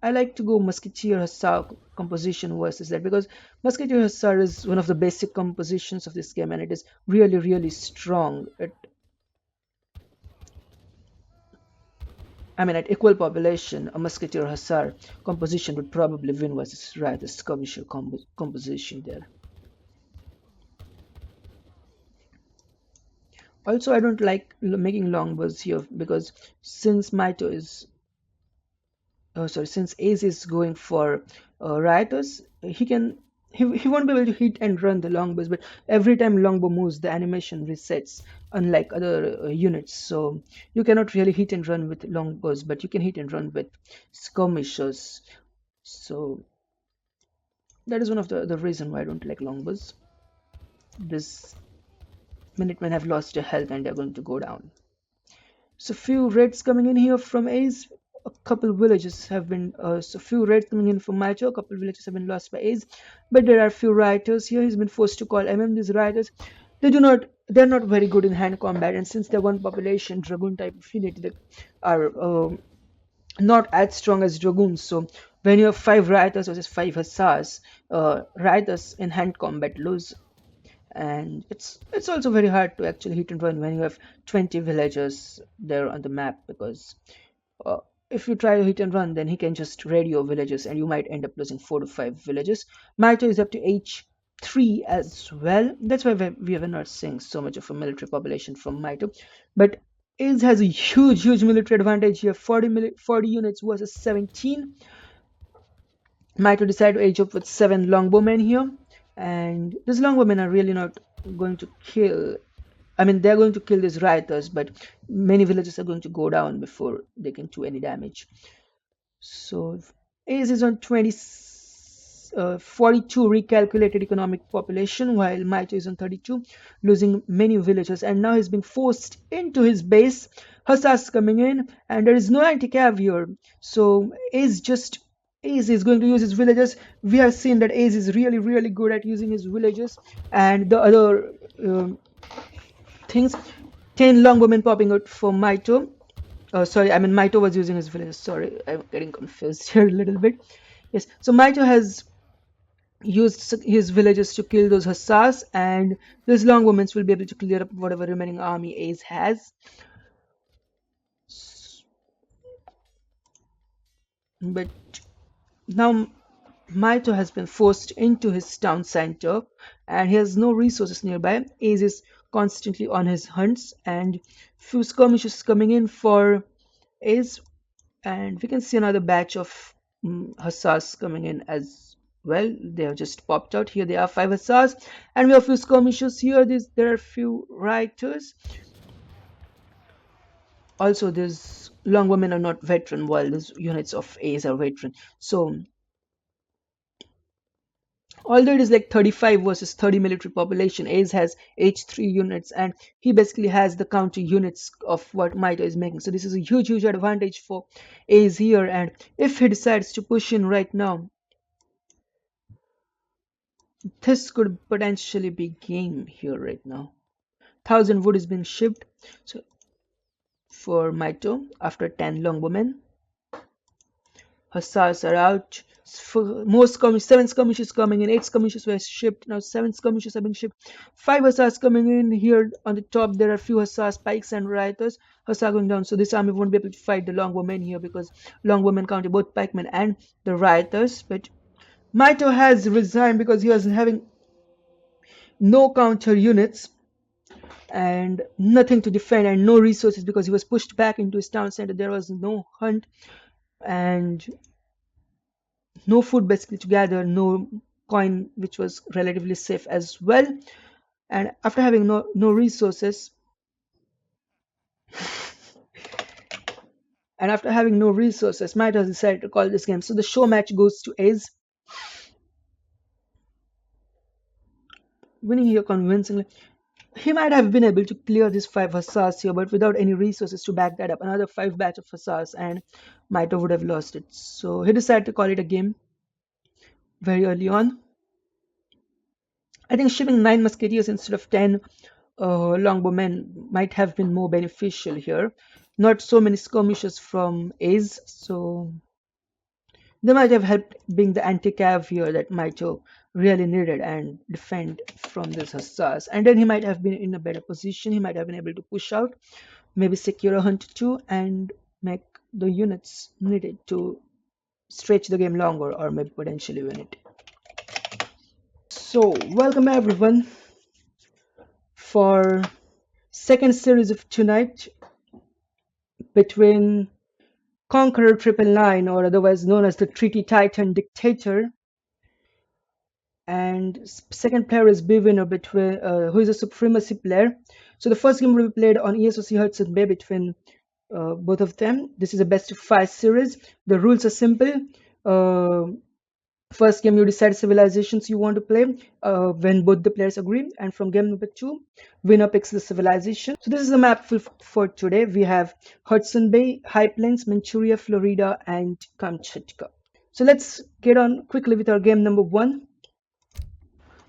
I like to go musketeer hussar composition versus that, because musketeer hussar is one of the basic compositions of this game, and it is really really strong. At equal population, a musketeer hussar composition would probably win versus riotous skirmisher composition there. Also, I don't like making longbows here, because since Mitoe is since Ace is going for rioters, he won't be able to hit and run the longbows. But every time longbow moves, the animation resets, unlike other units. So you cannot really hit and run with longbows, but you can hit and run with skirmishers. So that is one of the reason why I don't like longbows. This Minutemen have lost their health and they're going to go down. So few raids coming in here from Ace. A couple villages have been few raids coming in from Mitoe. A couple villages have been lost by Ace, but there are few rioters here. He's been forced to call These rioters, they're not very good in hand combat, and since they're one population dragoon type of unit, they are not as strong as dragoons. So when you have 5 rioters versus 5 hussars, rioters in hand combat lose, and it's also very hard to actually hit and run when you have 20 villagers there on the map, because uh, if you try to hit and run, then he can just radio villages and you might end up losing 4 to 5 villages. Mitoe is up to H3 as well. That's why we are not seeing so much of a military population from Mitoe. But Ace has a huge military advantage here. 40 units versus 17. Mitoe decided to age up with 7 longbowmen here. And these longbowmen are really not going to kill. They're going to kill these rioters, but many villages are going to go down before they can do any damage. So Ace is on 42 recalculated economic population, while Mitoe is on 32, losing many villagers, and now he's being forced into his base. Hussars coming in, and there is no anti-cav here. So Ace is going to use his villagers. We have seen that Ace is really good at using his villagers, and the other things. 10 longbowmen popping out for Mitoe. Mitoe was using his villagers. Sorry, I'm getting confused here a little bit. Yes, so Mitoe has used his villagers to kill those hussars, and those longbowmen will be able to clear up whatever remaining army Ace has. But now Mitoe has been forced into his town center, and he has no resources nearby. Ace is constantly on his hunts, and few skirmishes coming in for Ace, and we can see another batch of hussars coming in as well. They have just popped out. Here they are, 5 hussars, and we have few skirmishes here. There are few rioters. Also, these longbowmen are not veteran, while these units of Ace are veteran. So although it is like 35 versus 30 military population, Ace has H3 units, and he basically has the counter units of what Mitoe is making. So this is a huge advantage for Ace here, and if he decides to push in right now, this could potentially be game here right now. 1,000 wood is being shipped so for Mitoe after 10 longbowmen. Hussars are out. More skirmishes, 7 skirmishes coming in, 8 skirmishes were shipped, now 7 skirmishes are being shipped. 5 hussars coming in. Here on the top there are few hussars, pikes and rioters. Hussar going down, so this army won't be able to fight the longbowmen here, because longbowmen counter both pikemen and the rioters. But Mitoe has resigned because he was having no counter units and nothing to defend and no resources, because he was pushed back into his town center. There was no hunt and no food basically to gather, no coin, which was relatively safe as well. And after having no resources, Mitoe decided to call this game. So the show match goes to Ace, winning here convincingly. He might have been able to clear these 5 hussars here, but without any resources to back that up, another 5 batch of hussars, and Mitoe would have lost it. So he decided to call it a game very early on. I think shipping 9 musketeers instead of 10 longbowmen might have been more beneficial here. Not so many skirmishes from Ace, so they might have helped being the anti-cav here that Mitoe really needed and defend from this Hazzas. And then he might have been in a better position. He might have been able to push out, maybe secure a hunt too, and make the units needed to stretch the game longer or maybe potentially win it. So welcome everyone for second series of tonight between Conqueror 999, or otherwise known as the Treaty Titan Dictator, and second player is Bwiner, between who is a supremacy player. So the first game will be played on ESOC Hudson Bay between both of them. This is a best of 5 series. The rules are simple. First game, you decide civilizations you want to play when both the players agree, and from game number 2, winner picks the civilization. So this is the map for today. We have Hudson Bay, High Plains, Manchuria, Florida, and Kamchatka. So let's get on quickly with our game number 1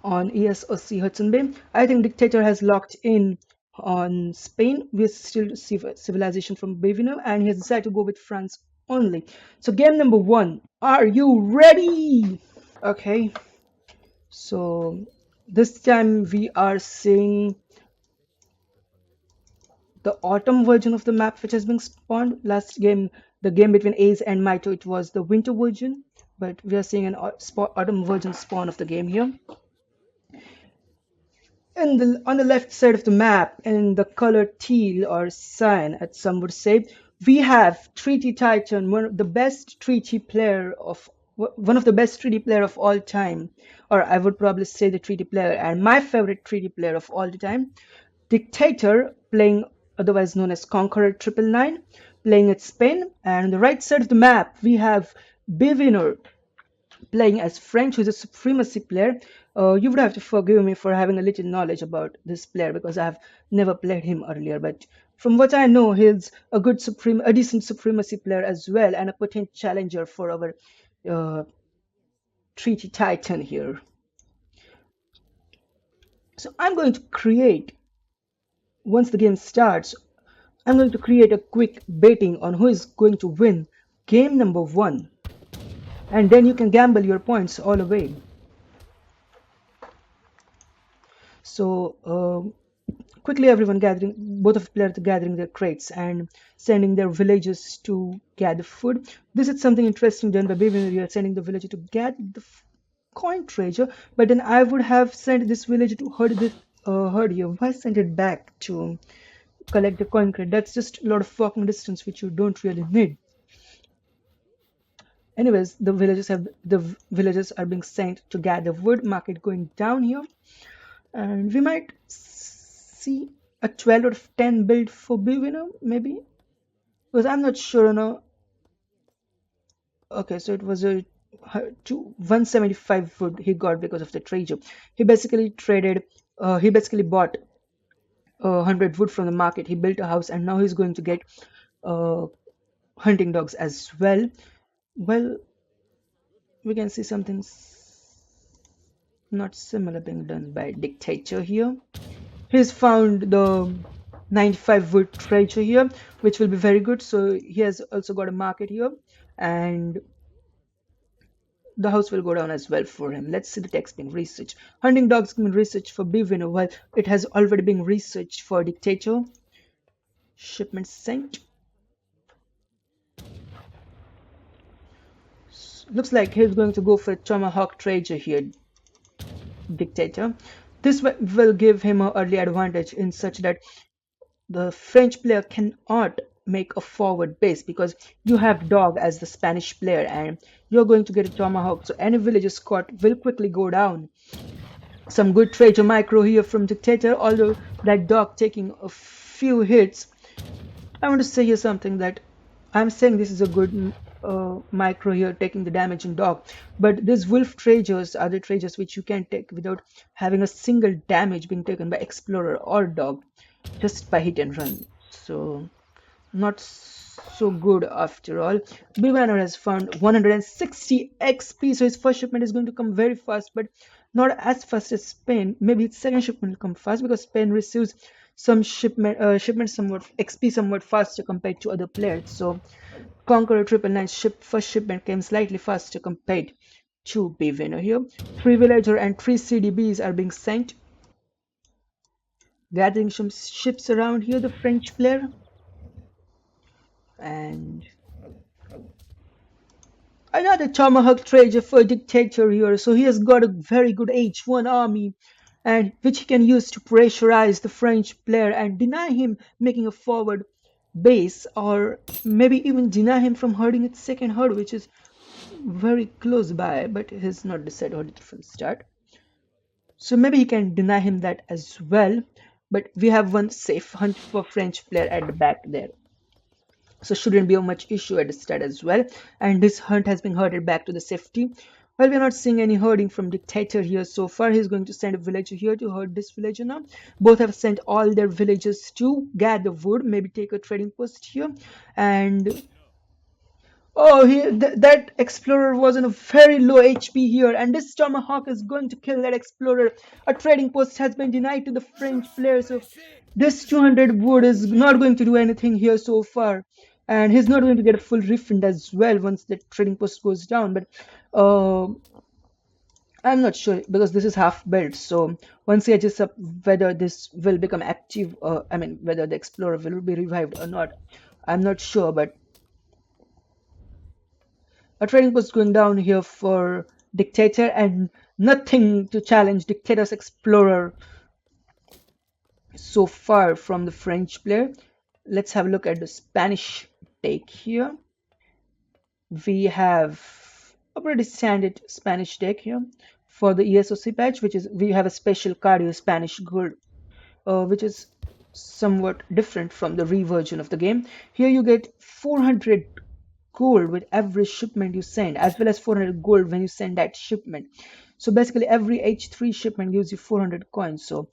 on ESOC Hudson Bay. I think Dictator has locked in on Spain. We still receive civilization from Bwiner, and he has decided to go with France only. So game number 1, are you ready? Okay, so this time we are seeing the autumn version of the map which has been spawned. Last game, the game between Ace and Mitoe, it was the winter version, but we are seeing an autumn version spawn of the game here. And on the left side of the map, in the color teal or cyan, as some would say, we have Treaty Titan, one of the best treaty player of all time, or I would probably say the treaty player, and my favorite treaty player of all the time, Dictator, playing otherwise known as Conqueror 999, playing at Spain. And on the right side of the map, we have Bwiner, playing as French, who's a supremacy player. You would have to forgive me for having a little knowledge about this player because I have never played him earlier, but from what I know, he's a decent supremacy player as well, and a potent challenger for our Treaty Titan here. So I'm going to create, once the game starts, I'm going to create a quick betting on who is going to win game number 1. And then you can gamble your points all away. So quickly everyone gathering, both of the players gathering their crates and sending their villagers to gather food. This is something interesting done by Bwiner. You are sending the villager to gather the coin treasure, but then I would have sent this villager to herd this herd here. Why send it back to collect the coin crate? That's just a lot of walking distance which you don't really need. Anyways, the villagers are being sent to gather wood. Market going down here, and we might see a 12 or 10 build for Bwiner, maybe, because I'm not sure now. Okay, so it was a 175 wood he got because of the treasure. He basically bought 100 wood from the market. He built a house, and now he's going to get hunting dogs as well. Well, we can see something not similar being done by Dictator here. He's found the 95 wood treasure here, which will be very good. So he has also got a market here, and the house will go down as well for him. Let's see the text being researched. Hunting dogs being researched for Bwiner, while it has already been researched for Dictator. Shipment sent. Looks like he's going to go for a tomahawk treasure here, Dictator. This will give him an early advantage in such that the French player cannot make a forward base because you have dog as the Spanish player and you're going to get a tomahawk, so any villages caught will quickly go down. Some good treasure micro here from Dictator, although that dog taking a few hits. I want to say here something that I'm saying this is a good micro here, taking the damage in dog, but these wolf treasures are the treasures which you can take without having a single damage being taken by explorer or dog, just by hit and run. So not so good after all. Bwiner has found 160 XP, so his first shipment is going to come very fast, but not as fast as Spain. Maybe its second shipment will come fast because Spain receives some shipment somewhat XP somewhat faster compared to other players. So Conqueror 999 first shipment came slightly faster compared to Bwiner here. 3 villager and 3 CDBs are being sent, gathering some ships around here, the French player. And another tomahawk trader for a dictator here, so he has got a very good H1 army, and which he can use to pressurize the French player and deny him making a forward base, or maybe even deny him from herding its second herd, which is very close by, but he's not decided from start. So maybe he can deny him that as well. But we have one safe hunt for French player at the back there, so shouldn't be a much issue at the start as well. And this hunt has been herded back to the safety. Well, we're not seeing any herding from dictator here so far. He's going to send a villager here to herd this villager now. Both have sent all their villagers to gather wood, maybe take a trading post here. And oh, that explorer was in a very low HP here, and this tomahawk is going to kill that explorer. A trading post has been denied to the French player, so this 200 wood is not going to do anything here so far, and he's not going to get a full refund as well once the trading post goes down. But I'm not sure because this is half built, so once he adjusts up whether this will become active, I mean whether the explorer will be revived or not, I'm not sure. But a trading post going down here for dictator, and nothing to challenge dictator's explorer so far from the French player. Let's have a look at the Spanish take here. We have a pretty standard Spanish deck here for the ESOC patch, which is we have a special cardio Spanish gold, which is somewhat different from the re-version of the game. Here you get 400 gold with every shipment you send, as well as 400 gold when you send that shipment. So basically every H3 shipment gives you 400 coins. So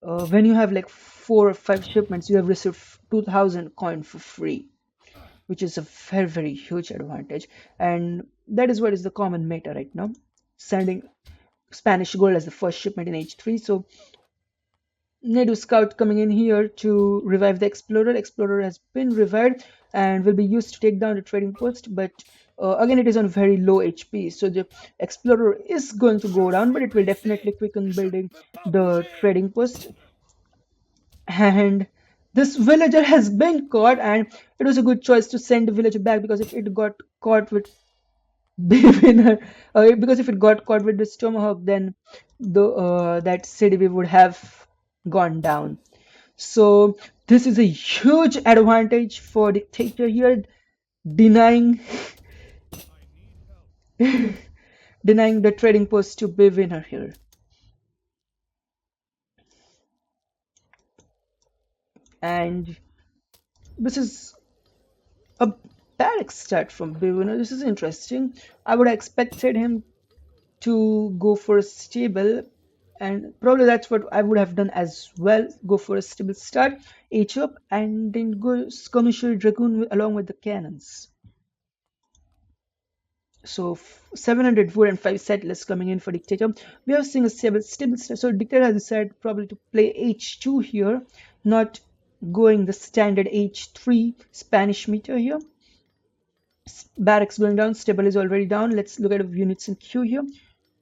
when you have like 4 or 5 shipments, you have received 2000 coin for free, which is a very, very huge advantage. And that is what is the common meta right now, sending Spanish gold as the first shipment in H3. So Nadu Scout coming in here to revive the Explorer. Explorer has been revived and will be used to take down the trading post, but again it is on very low HP, so the Explorer is going to go down, but it will definitely quicken building the trading post. And this villager has been caught, and it was a good choice to send the villager back, because if it got caught with because if it got caught with this tomahawk, then that CDB would have gone down. So this is a huge advantage for dictator here, denying denying the trading post to Bwiner here. And this is a bad start from Bwiner. This is interesting. I would have expected him to go for a stable, and probably that's what I would have done as well. Go for a stable start, H up, and then go Skirmisher Dragoon along with the cannons. So 700 wood and 5 settlers coming in for dictator. We are seeing a stable start. So dictator has decided probably to play H2 here, not going the standard H3 Spanish meter here. Barracks going down, stable is already down. Let's look at the units in queue here.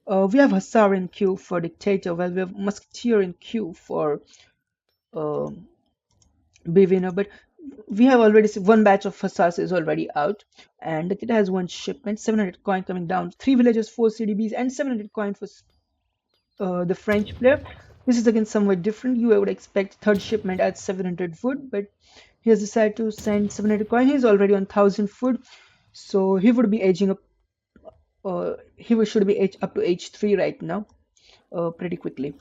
We have Hussar in queue for dictator, while we have Musketeer in queue for Bwiner, but we have already seen one batch of Hussars is already out, and the kit has one shipment, 700 coin coming down, 3 villagers, 4 CDBs, and 700 coin for the French player. This is again somewhat different. You would expect third shipment at 700 wood, but he has decided to send 700 coin. He's already on 1000 food, so he would be edging up. He should be up to H3 right now, pretty quickly.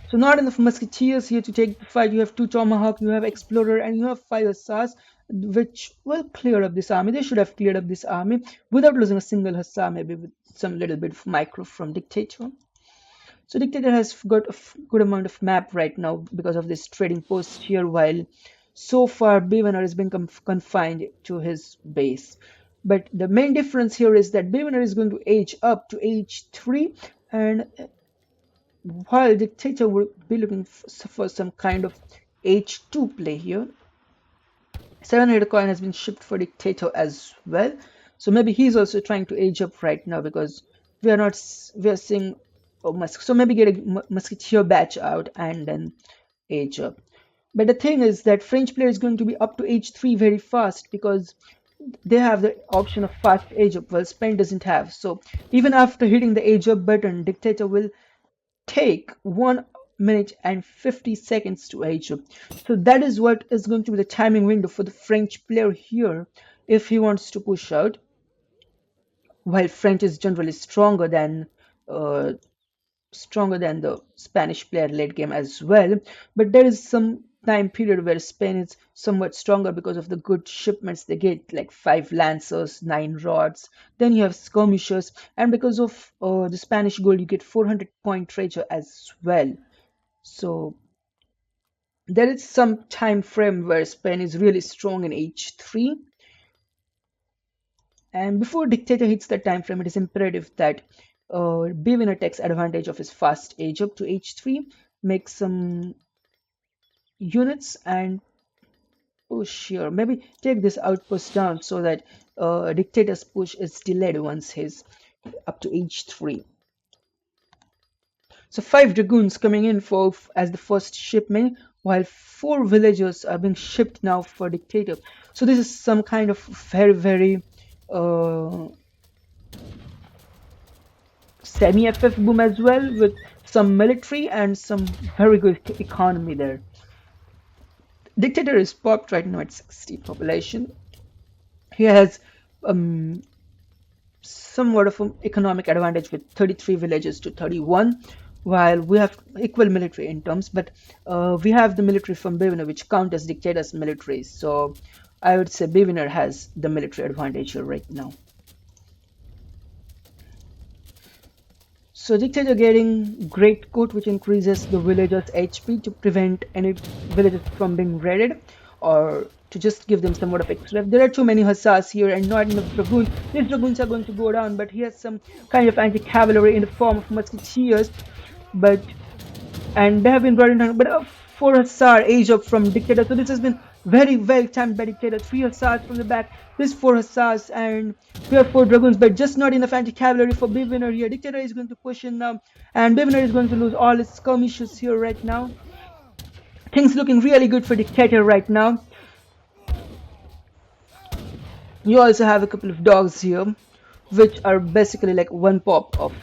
So not enough musketeers here to take the fight. You have 2 tomahawk, you have explorer, and you have 5 hussars, which will clear up this army. They should have cleared up this army without losing a single hussar, maybe with some little bit of micro from dictator. So dictator has got a good amount of map right now because of this trading post here, while So far, Bwiner has been confined to his base. But the main difference here is that Bwiner is going to age up to h3, and while Dictator will be looking for some kind of h2 play here. 700 coin has been shipped for Dictator as well, so maybe he's also trying to age up right now because we are seeing Musk. So maybe get a Musketeer batch out and then age up. But the thing is that French player is going to be up to h3 very fast because they have the option of fast age up, while Spain doesn't have. So even after hitting the age up button, Dictator will take 1 minute and 50 seconds to age up. So that is what is going to be the timing window for the French player here if he wants to push out. While French is generally uh, stronger than the Spanish player late game as well, but there is some time period where Spain is somewhat stronger because of the good shipments they get, like 5 lancers, 9 rods. Then you have skirmishers, and because of the Spanish gold, you get 400-point treasure as well. So there is some time frame where Spain is really strong in h3. And before Dictator hits that time frame, it is imperative that Bwiner takes advantage of his fast age up to h3, makes some units and push here. Maybe take this outpost down so that Dictator's push is delayed once he's up to h3. So 5 dragoons coming in for as the first shipment, while 4 villagers are being shipped now for Dictator. So this is some kind of very semi-FF boom as well, with some military and some very good economy there. Dictator is popped right now at 60 population. He has somewhat of an economic advantage with 33 villages to 31, while we have equal military in terms, but we have the military from Bwiner which count as Dictator's military. So I would say Bwiner has the military advantage here right now. So Dictator getting Great Coat, which increases the villagers' HP to prevent any villagers from being raided, or to just give them somewhat of extra. There are too many Hazzas here and not enough dragoons. These dragoons are going to go down, but he has some kind of anti-cavalry in the form of musketeers. And they have been brought in, but 4 Hussar age up from Dictator. So this has been very well timed by Dictator. 3 Hussars from the back, this 4 Hussars, and we have 4 Dragoons, but just not enough anti-cavalry for Bwiner here. Dictator is going to push in now, and Bwiner is going to lose all his skirmishes here right now. Things looking really good for Dictator right now. You also have a couple of dogs here, which are basically like 1 pop of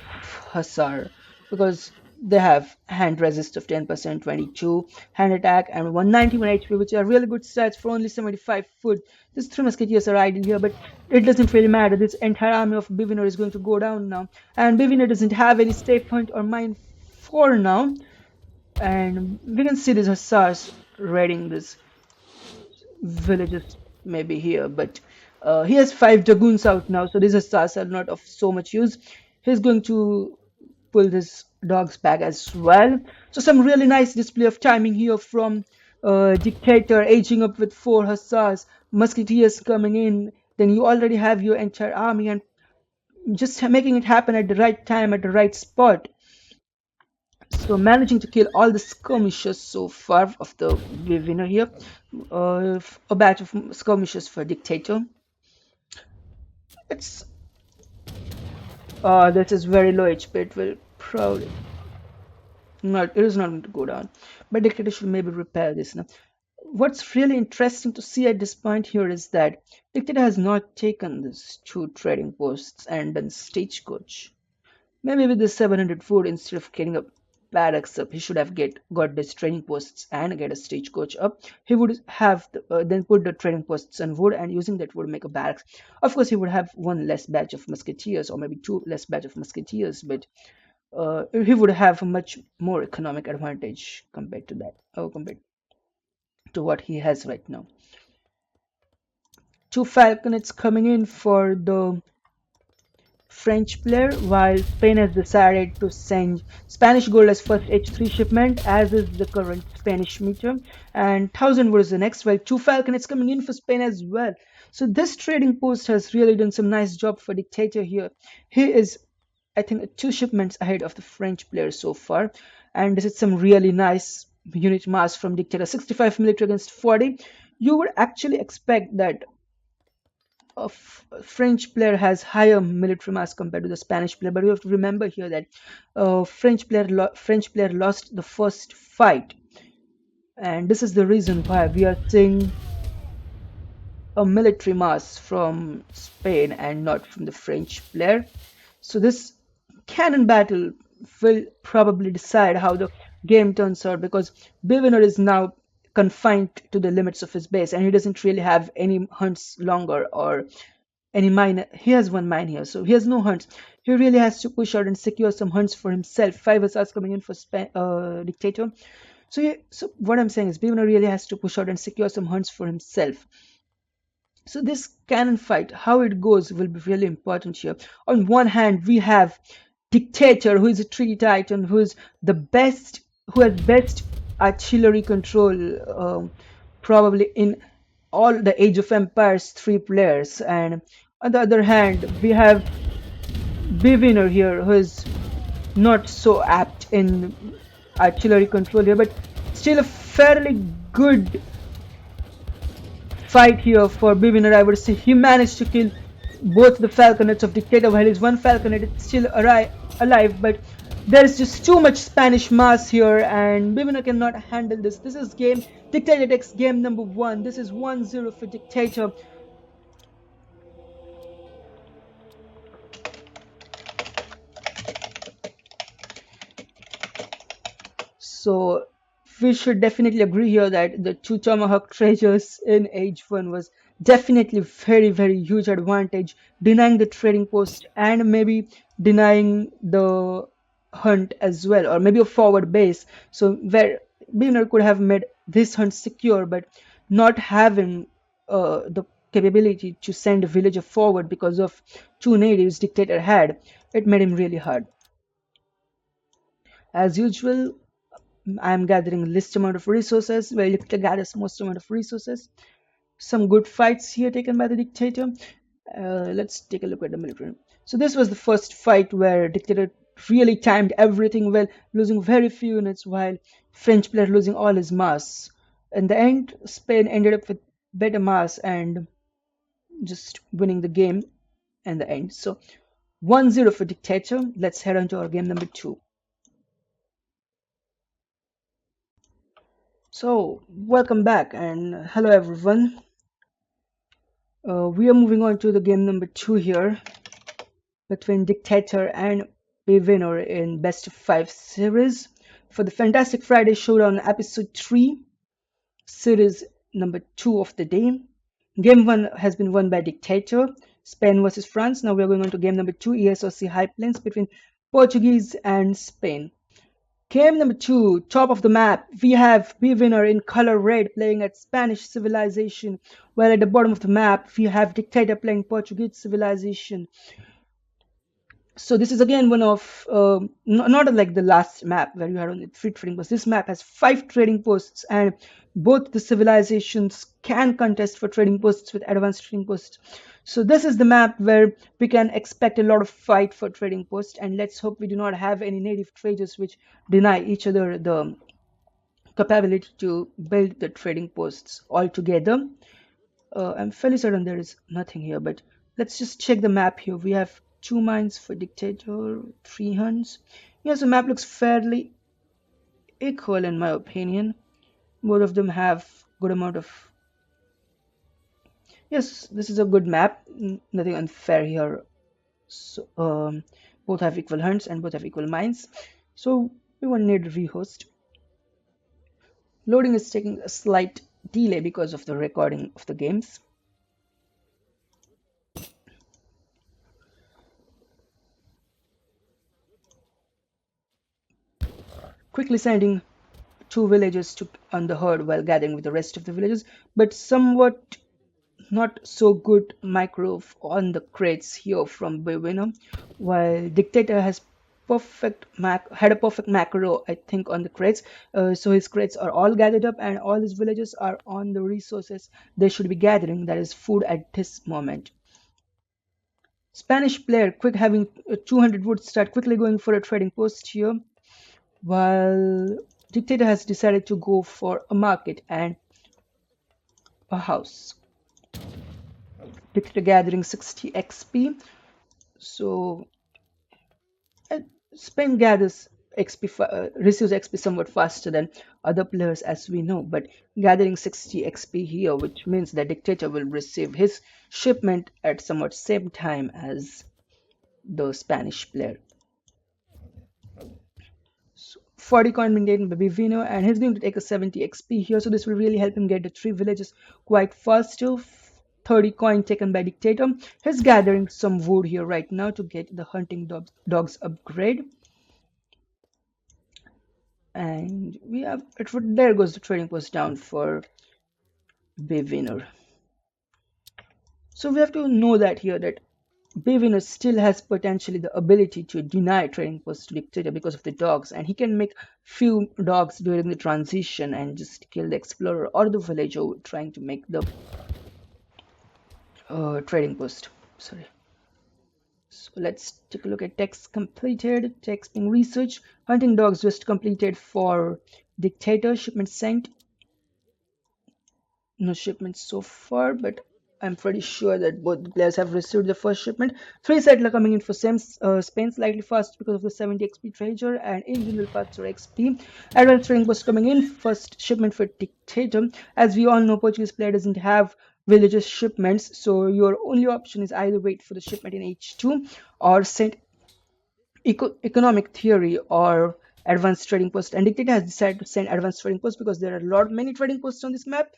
Hussar, because they have hand resist of 10%, 22, hand attack, and 191 HP, which are really good stats for only 75 foot. These 3 musketeers are ideal here, but it doesn't really matter. This entire army of Bwiner is going to go down now, and Bwiner doesn't have any stay point or mine for now. And we can see these Hussars raiding these villages maybe here, but he has 5 dragoons out now, so these Hussars are not of so much use. He's going to pull this dog's back as well. So some really nice display of timing here from Dictator, aging up with 4 Hussars, musketeers coming in. Then you already have your entire army and just making it happen at the right time, at the right spot. So managing to kill all the skirmishers so far of the winner here. A batch of skirmishers for Dictator. It's this is very low HP. It will probably not. It is not going to go down. But Dictator should maybe repair this now. What's really interesting to see at this point here is that Dictator has not taken these 2 trading posts and done stagecoach. Maybe with the 700 food, instead of getting a barracks up, he should have got these trading posts and get a stagecoach up. He would have then put the trading posts on wood, and using that would make a barracks. Of course, he would have 1 less batch of musketeers, or maybe 2 less batch of musketeers, but he would have a much more economic advantage compared to that, or compared to what he has right now. 2 falconets coming in for the French player, while Spain has decided to send Spanish gold as first H3 shipment, as is the current Spanish Mitoe, and 1000 was the next, while 2 falconets coming in for Spain as well. So this trading post has really done some nice job for Dictator here. He is, I think, 2 shipments ahead of the French player so far, and this is some really nice unit mass from Dictator. 65 military against 40. You would actually expect that a French player has higher military mass compared to the Spanish player, but you have to remember here that French player lost the first fight, and this is the reason why we are seeing a military mass from Spain and not from the French player. So this cannon battle will probably decide how the game turns out, because Bwiner is now confined to the limits of his base and he doesn't really have any hunts longer or any mine. He has 1 mine here, so he has no hunts. He really has to push out and secure some hunts for himself. 5 assaults coming in for Dictator. So what I'm saying is Bwiner really has to push out and secure some hunts for himself. So this cannon fight, how it goes, will be really important here. On one hand, we have Dictator, who is a treaty titan, who is the best, who has best artillery control, probably in all the Age of Empires 3 players. And on the other hand, we have Bwiner here, who is not so apt in artillery control here, but still a fairly good fight here for Bwiner. I would say he managed to kill both the falconets of Dictator, while his 1 falconet is still alive, but there is just too much Spanish mass here and Bwiner cannot handle this. This is game Dictator takes game number 1. This is 1-0 for Dictator. So we should definitely agree here that the 2 Tomahawk treasures in Age 1 was definitely very huge advantage, denying the trading post and maybe denying the hunt as well, or maybe a forward base. So where Bwiner could have made this hunt secure, but not having the capability to send a villager forward because of 2 natives Dictator had, it made him really hard. As usual, I'm gathering least amount of resources, where Dictator gathers most amount of resources. Some good fights here taken by the Dictator. Let's take a look at the military. So this was the first fight where Dictator really timed everything well, losing very few units, while French player losing all his mass. In the end, Spain ended up with better mass and just winning the game in the end. So 1-0 for Dictator. Let's head on to our game number 2. So welcome back and hello everyone. We are moving on to the game number 2 here between Dictator and Bwiner in Best of 5 series for the Fantastic Friday Showdown episode 3, series number 2 of the day. Game 1 has been won by Dictator, Spain versus France. Now we are going on to game number 2, ESOC High Plains between Portuguese and Spain. Game number 2, top of the map, we have Bwiner in color red playing at Spanish civilization, while at the bottom of the map we have Dictator playing Portuguese civilization. So this is again one of, not like the last map where you had only 3 trading posts. This map has 5 trading posts and both the civilizations can contest for trading posts with advanced trading posts. So this is the map where we can expect a lot of fight for trading posts, and let's hope we do not have any native traders which deny each other the capability to build the trading posts altogether. I'm fairly certain there is nothing here, but let's just check the map here. We have 2 mines for Dictator, 3 hunts. Yes, the map looks fairly equal in my opinion. Both of them have good amount of. Yes, this is a good map. Nothing unfair here. So both have equal hunts and both have equal mines. So we won't need rehost. Loading is taking a slight delay because of the recording of the games. Quickly sending 2 villagers on the herd while gathering with the rest of the villagers, but somewhat not so good micro on the crates here from Bwiner, while Dictator has had a perfect macro, I think, on the crates. So his crates are all gathered up, and all his villagers are on the resources they should be gathering, that is food at this moment. Spanish player quick having 200 wood start quickly going for a trading post here, while Dictator has decided to go for a market and a house. Dictator gathering 60 XP. So Spain gathers receives XP somewhat faster than other players, as we know, but gathering 60 XP here, which means that Dictator will receive his shipment at somewhat same time as the Spanish player. So 40 coin being taken by Bwiner, and he's going to take a 70 XP here, so this will really help him get the 3 villages quite faster. 30 coin taken by Dictator. He's gathering some wood here right now to get the hunting dogs upgrade. And we have there goes the trading post down for Bwiner. So we have to know that here that Bwiner still has potentially the ability to deny trading post to Dictator because of the dogs, and he can make few dogs during the transition and just kill the explorer or the villager trying to make the trading post. Sorry. So let's take a look at text completed, text being researched, hunting dogs just completed for Dictator, shipment sent. No shipments so far, but I'm pretty sure that both players have received the first shipment. 3 settler coming in for Spain slightly faster because of the 70 XP treasure, and in general faster XP. Advanced trading post coming in, first shipment for Dictator. As we all know, Portuguese player doesn't have villages shipments, so your only option is either wait for the shipment in H2 or send economic theory or advanced trading post. And Dictator has decided to send advanced trading post because there are many trading posts on this map,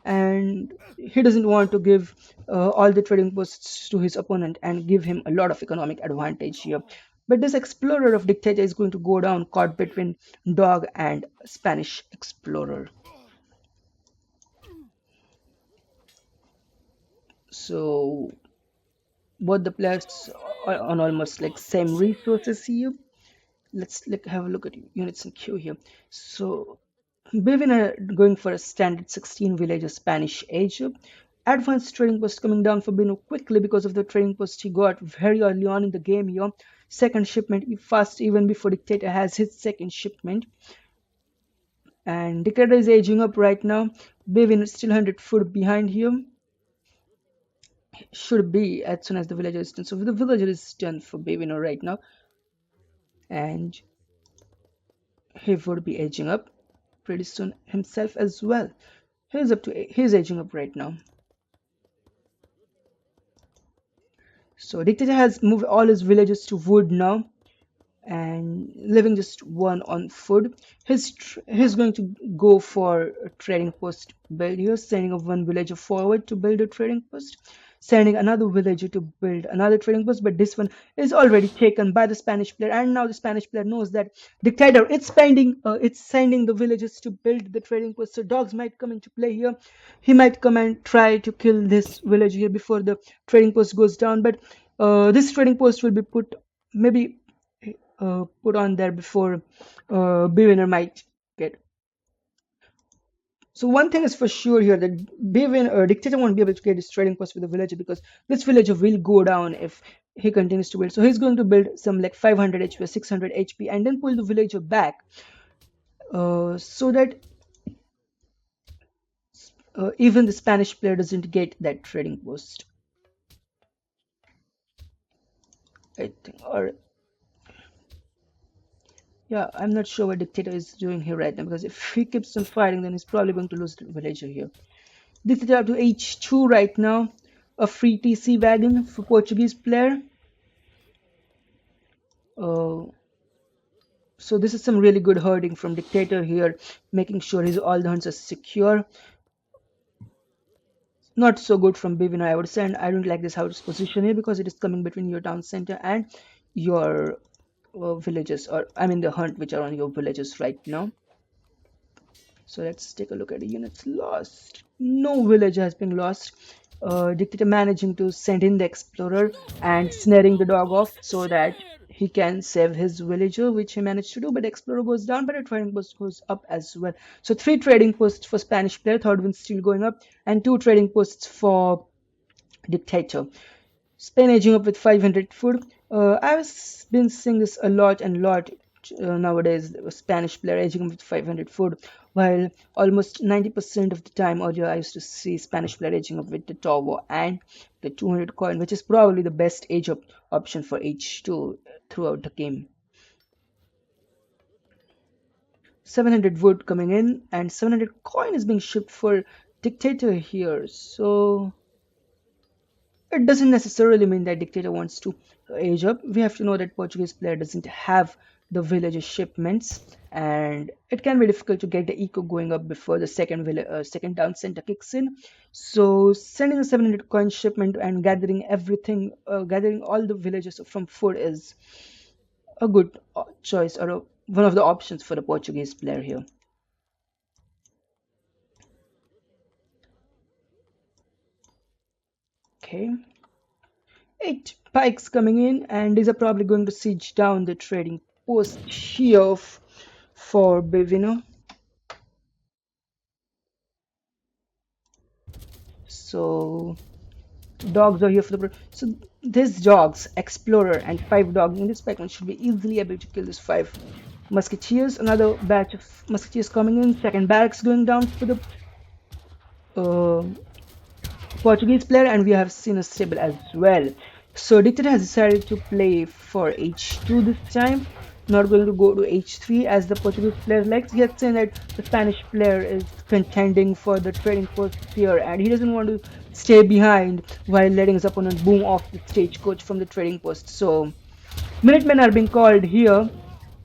and he doesn't want to give all the trading posts to his opponent and give him a lot of economic advantage here. But this explorer of Dictator is going to go down caught between dog and Spanish explorer. So both the players are on almost like same resources here. Let's have a look at units in queue here. So Bwiner going for a standard 16 villager Spanish age. Advanced trading post coming down for Bwiner quickly because of the trading post he got very early on in the game here. Second shipment fast even before Dictator has his second shipment. And Dictator is aging up right now. Bwiner still 100 foot behind here. Should be as soon as the villager is done. So the villager is done for Bwiner right now. And he would be aging up pretty soon himself as well. He's aging up right now. So Dictator has moved all his villages to wood now and living just one on food. He's going to go for a trading post build here, sending one villager forward to build a trading post, sending another villager to build another trading post, but this one is already taken by the Spanish player, and now the Spanish player knows that Dictator it's sending the villagers to build the trading post, so dogs might come into play here. He might come and try to kill this villager here before the trading post goes down, but this trading post will be put on there before Bwiner might get. So one thing is for sure here that Dictator won't be able to get his trading post with the villager because this villager will go down if he continues to build. So he's going to build some like 500 HP or 600 HP and then pull the villager back so that even the Spanish player doesn't get that trading post. I think, or yeah, I'm not sure what Dictator is doing here right now because if he keeps on fighting, then he's probably going to lose the villager here. Dictator up to H2 right now. A free TC wagon for Portuguese player. So this is some really good herding from Dictator here, making sure all the hunts are secure. Not so good from Bwiner, I would say, and I don't like this house position here because it is coming between your town center and your villages, or I mean the hunt which are on your villages right now. So let's take a look at the units lost. No villager has been lost. Dictator managing to send in the explorer and snaring the dog off so that he can save his villager, which he managed to do. But the explorer goes down, but the trading post goes up as well. So 3 trading posts for Spanish player, third one still going up, and 2 trading posts for Dictator. Spain aging up with 500 food. I've been seeing this a lot and lot nowadays. Spanish player aging up with 500 food, while almost 90% of the time earlier I used to see Spanish player aging up with the Tower and the 200 coin, which is probably the best age up option for H2 throughout the game. 700 wood coming in, and 700 coin is being shipped for Dictator here. So it doesn't necessarily mean that Dictator wants to age up. We have to know that Portuguese player doesn't have the villager shipments, and it can be difficult to get the eco going up before the second town center kicks in. So sending a 700 coin shipment and gathering everything, gathering all the villagers from food is a good choice, or one of the options for the Portuguese player here. Okay. 8 pikes coming in, and these are probably going to siege down the trading post here for Bwiner. So dogs are here for the so these dogs, explorer and 5 dogs in this pack should be easily able to kill these 5 musketeers. Another batch of musketeers coming in, second barracks going down for the Portuguese player, and we have seen a stable as well. So Dictator has decided to play for H2 this time, not going to go to H3 as the Portuguese player likes. He has seen that the Spanish player is contending for the trading post here, and he doesn't want to stay behind while letting his opponent boom off the stagecoach from the trading post. So Minutemen are being called here.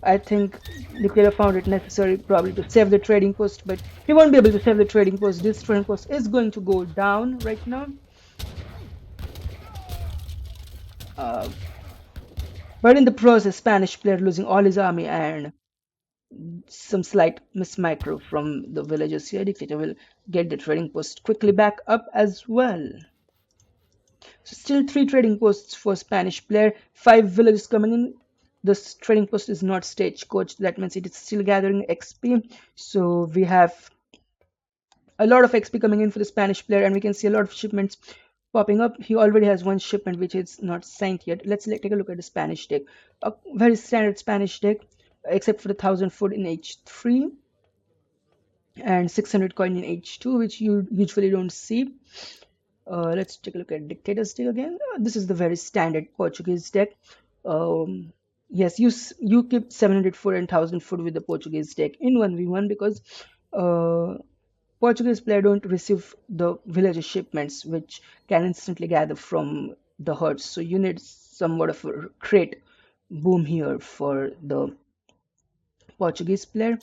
I think Dictator found it necessary probably to save the trading post, but he won't be able to save the trading post. This trading post is going to go down right now. But in the process, Spanish player losing all his army and some slight mismicro from the villagers here. Dictator will get the trading post quickly back up as well. So still 3 trading posts for Spanish player, 5 villages coming in. This trading post is not stagecoach, that means it is still gathering XP. So we have a lot of XP coming in for the Spanish player, and we can see a lot of shipments popping up. He already has 1 shipment which is not signed yet. Let's take a look at the Spanish deck. A very standard Spanish deck, except for the 1000 food in H3 and 600 coin in H2, which you usually don't see. Let's take a look at Dictator's deck again. This is the very standard Portuguese deck. Yes, you keep 700 food and 1000 food with the Portuguese deck in 1v1 because Portuguese player don't receive the villager shipments which can instantly gather from the herds. So you need somewhat of a crate boom here for the Portuguese player.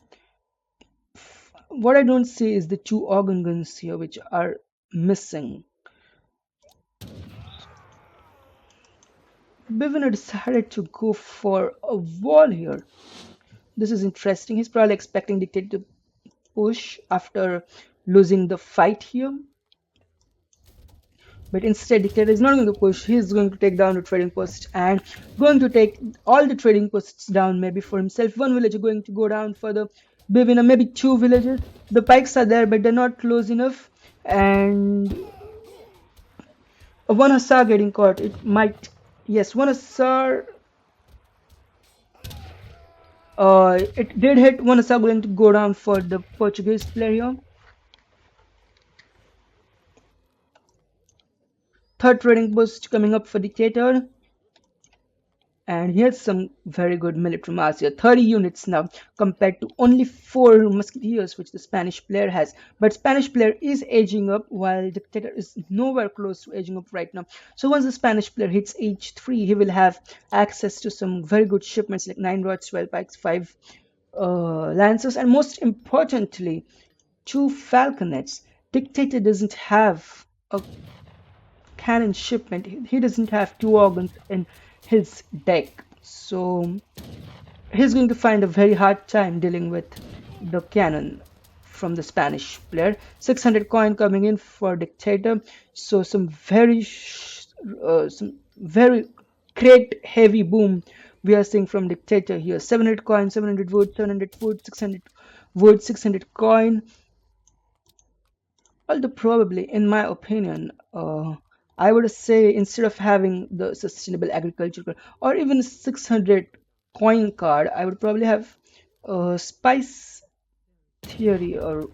What I don't see is the 2 organ guns here which are missing. Bwiner decided to go for a wall here. This is interesting. He's probably expecting Dictator to push after losing the fight here. But instead, Dictator is not going to push. He's going to take down the trading post and going to take all the trading posts down maybe for himself. 1 villager going to go down for the Bwiner, maybe 2 villagers. The pikes are there, but they're not close enough. And 1 Hazza getting caught. It might... Yes, 1 Hazza... it did hit. 1 Hazza going to go down for the Portuguese player here. Third trading post coming up for Dictator. And here's some very good military mass here. 30 units now compared to only 4 musketeers which the Spanish player has. But Spanish player is aging up while Dictator is nowhere close to aging up right now. So once the Spanish player hits H3, he will have access to some very good shipments like 9 rods, 12 pikes, 5 lancers, and most importantly, 2 falconets. Dictator doesn't have a cannon shipment. He doesn't have 2 organs in his deck, so he's going to find a very hard time dealing with the cannon from the Spanish player. 600 coin coming in for Dictator. So some very great heavy boom we are seeing from Dictator here. 700 coin, 700 wood, 700 wood, 600 wood, 600 coin. Although probably, in my opinion, I would say instead of having the sustainable agriculture card or even 600 coin card, I would probably have spice theory or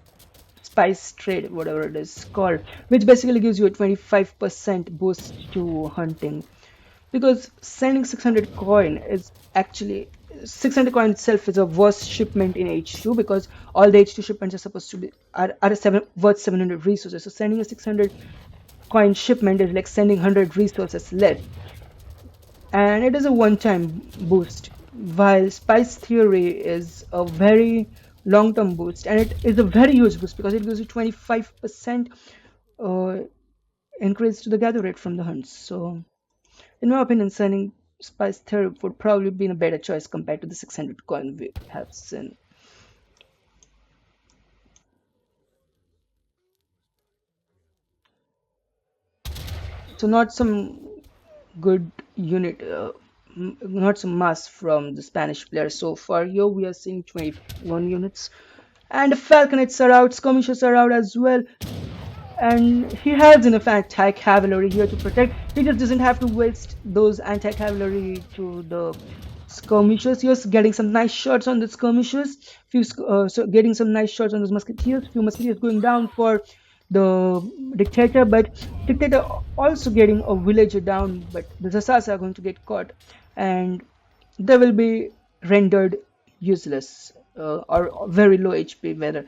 spice trade, whatever it is called, which basically gives you a 25% boost to hunting. Because sending 600 coin is actually 600 coin itself is a worse shipment in H2 because all the H2 shipments are supposed to be are worth 700 resources. So sending a 600 coin shipment is like sending 100 resources less, and it is a one-time boost. While Spice Theory is a very long-term boost, and it is a very huge boost because it gives you 25% increase to the gather rate from the hunts. So in my opinion, sending Spice Theory would probably be a better choice compared to the 600 coin we have seen. So not some good unit, not some mass from the Spanish player so far. Here we are seeing 21 units. And the Falconets are out, Skirmishers are out as well. And he has enough anti-cavalry here to protect. He just doesn't have to waste those anti-cavalry to the skirmishers. He's getting some nice shots on the skirmishers. So getting some nice shots on those musketeers. Few musketeers going down for the Dictator, but Dictator also getting a villager down. But the Zassas are going to get caught, and they will be rendered useless or very low HP, whether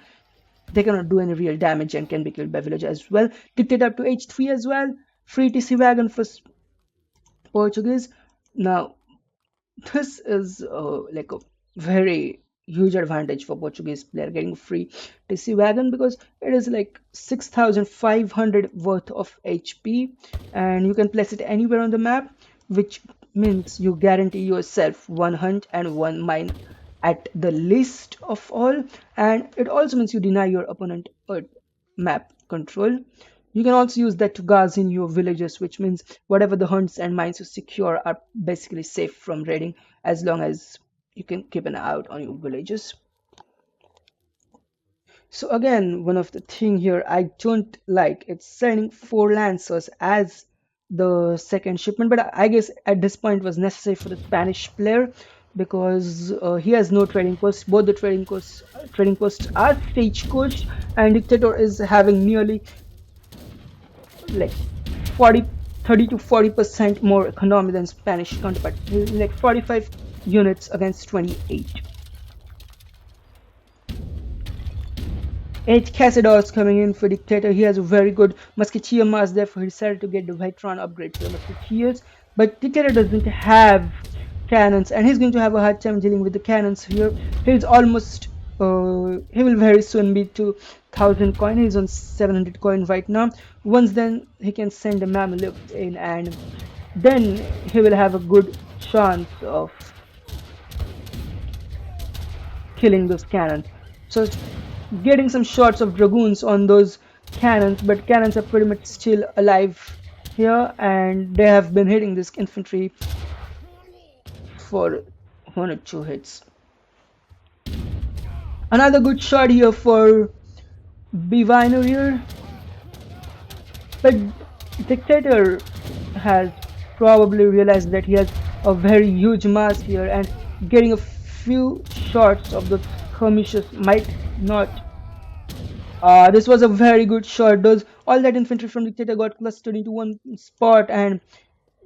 they cannot do any real damage and can be killed by village as well. Dictator up to H3 as well. Free TC wagon for Portuguese. Now, this is like a very huge advantage for Portuguese player getting free TC wagon because it is like 6,500 worth of HP and you can place it anywhere on the map, which means you guarantee yourself one hunt and one mine at the least of all, and it also means you deny your opponent map control. You can also use that to guard in your villages, which means whatever the hunts and mines you secure are basically safe from raiding as long as you can keep an eye out on your villages. So again, one of the thing here I don't like, it's sending 4 lancers as the second shipment, but I guess at this point was necessary for the Spanish player because he has no trading posts. Both the trading posts are stagecoach, and Dictator is having nearly like 30 to 40% more economy than Spanish counterpart, like 45 units against 28. 8 Cassadors coming in for Dictator. He has a very good musketeer mass, therefore he decided to get the Vitron upgrade for the musketeers, but Dictator doesn't have cannons and he's going to have a hard time dealing with the cannons here. He's almost he will very soon be to 1000 coin. He's on 700 coin right now. Once then he can send a mammoth in and then he will have a good chance of killing those cannons. So getting some shots of dragoons on those cannons, but cannons are pretty much still alive here and they have been hitting this infantry for 1 or 2 hits. Another good shot here for Bwiner here, but Dictator has probably realized that he has a very huge mass here and getting a few shots of the skirmishers might not. This was a very good shot. All that infantry from Dictator got clustered into one spot and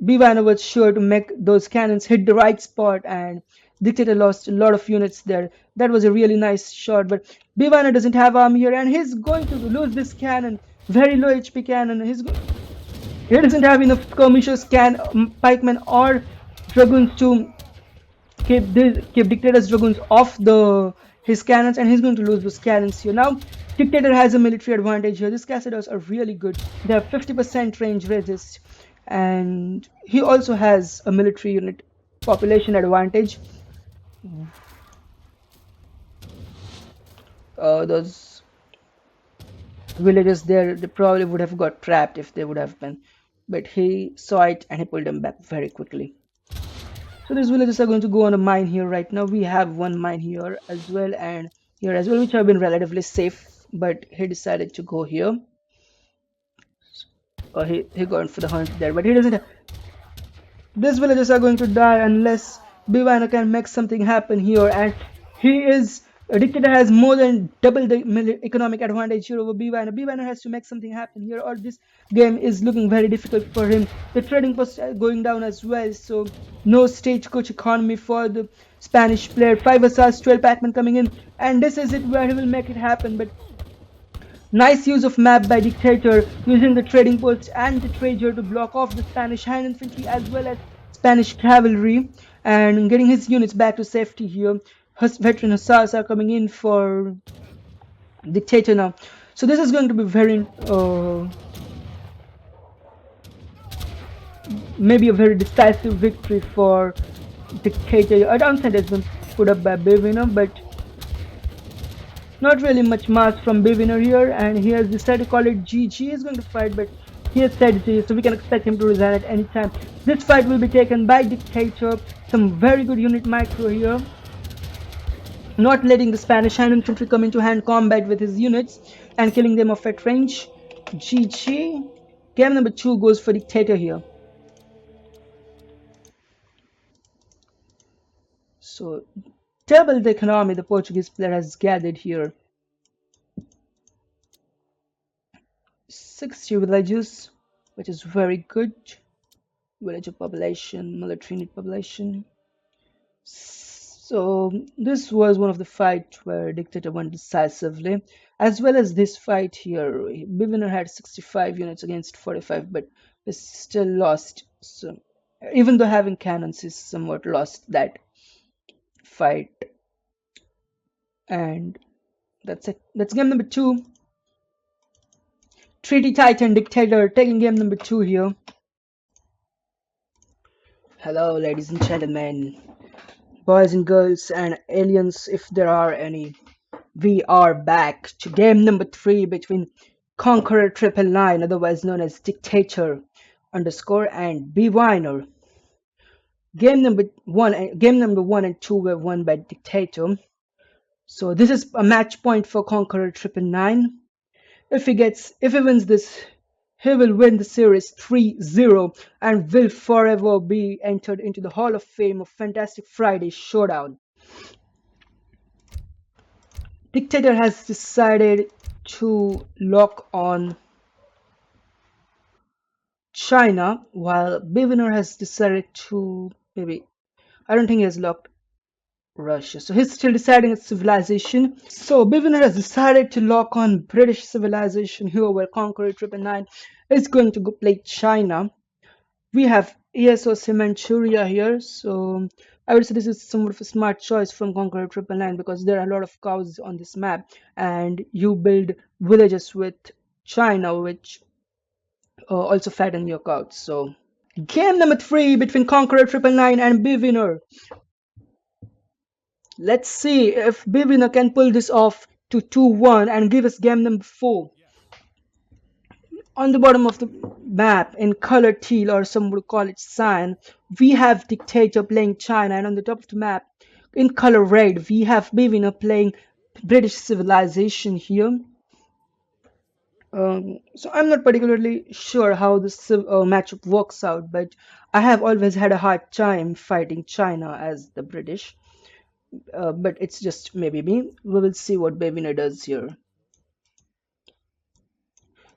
Bwiner was sure to make those cannons hit the right spot and Dictator lost a lot of units there. That was a really nice shot, but Bwiner doesn't have army here and he's going to lose this cannon. Very low HP cannon. He doesn't have enough skirmishers, pikemen or dragoons to keep Dictator's dragoons off his cannons, and he's going to lose those cannons here. Now Dictator has a military advantage here. These Cassadors are really good. They have 50% range resist and he also has a military unit population advantage. Those villagers there, they probably would have got trapped if they would have been, but he saw it and he pulled them back very quickly. So these villagers are going to go on a mine here right now. We have one mine here as well and here as well, which have been relatively safe, but he decided to go here. He got for the hunt there, but he doesn't. These villagers are going to die unless Bwiner can make something happen here, and he is. A dictator has more than double the economic advantage here over Bwiner. Bwiner has to make something happen here, or this game is looking very difficult for him. The trading post is going down as well, so no stagecoach economy for the Spanish player. 5 assaults, 12 Pac-Man coming in, and this is it where he will make it happen. But nice use of map by Dictator, using the trading posts and the treasure to block off the Spanish hand infantry as well as Spanish cavalry and getting his units back to safety here. Veteran Hussars are coming in for Dictator now. So this is going to be very maybe a very decisive victory for Dictator. A downside has been put up by Bwiner, but not really much mass from Bwiner here, and he has decided to call it GG. He is going to fight, but he has said it, so we can expect him to resign at any time. This fight will be taken by Dictator. Some very good unit micro here, not letting the Spanish hand infantry come into hand combat with his units and killing them off at range. GG. Game number 2 goes for Dictator here. So double the economy the Portuguese player has gathered here. 60 villages, which is very good. Villager population, military unit population. So this was one of the fights where Dictator won decisively, as well as this fight here. Bwiner had 65 units against 45, but he still lost. So even though having cannons, he somewhat lost that fight. And that's it. That's game number 2. Treaty Titan Dictator taking game number 2 here. Hello, ladies and gentlemen, boys and girls, and aliens, if there are any. We are back to game number 3 between Conqueror 999, otherwise known as Dictator _ and Bwiner. Game number 1 and 2 were won by Dictator. So this is a match point for Conqueror 999. If he wins this, he will win the series 3-0 and will forever be entered into the Hall of Fame of Fantastic Friday Showdown. Dictator has decided to lock on China, while Bwiner has decided to I don't think he has locked Russia. So he's still deciding its civilization. So Bwiner has decided to lock on British civilization here, where Conqueror 999 is going to go play China. We have ESOC Manchuria here, so I would say this is somewhat of a smart choice from Conqueror 999 because there are a lot of cows on this map, and you build villages with China, which also fatten your cows. So game number 3 between Conqueror 999 and Bwiner. Let's see if Bwiner can pull this off to 2-1 and give us game number 4. On the bottom of the map in color teal, or some would call it cyan, we have Dictator playing China, and on the top of the map in color red we have Bwiner playing British civilization here. So I'm not particularly sure how this matchup works out, but I have always had a hard time fighting China as the British. But it's just maybe me. We will see what Bwiner does here.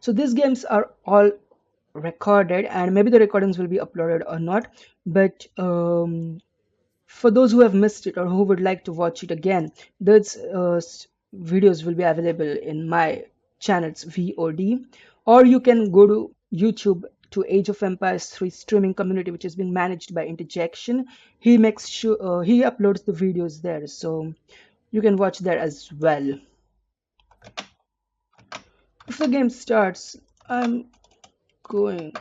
So these games are all recorded, and maybe the recordings will be uploaded or not, but for those who have missed it or who would like to watch it again, those videos will be available in my channel's VOD, or you can go to YouTube to Age of Empires 3 streaming community, which is being managed by Interjection. He makes sure he uploads the videos there, so you can watch there as well. If the game starts, I'm going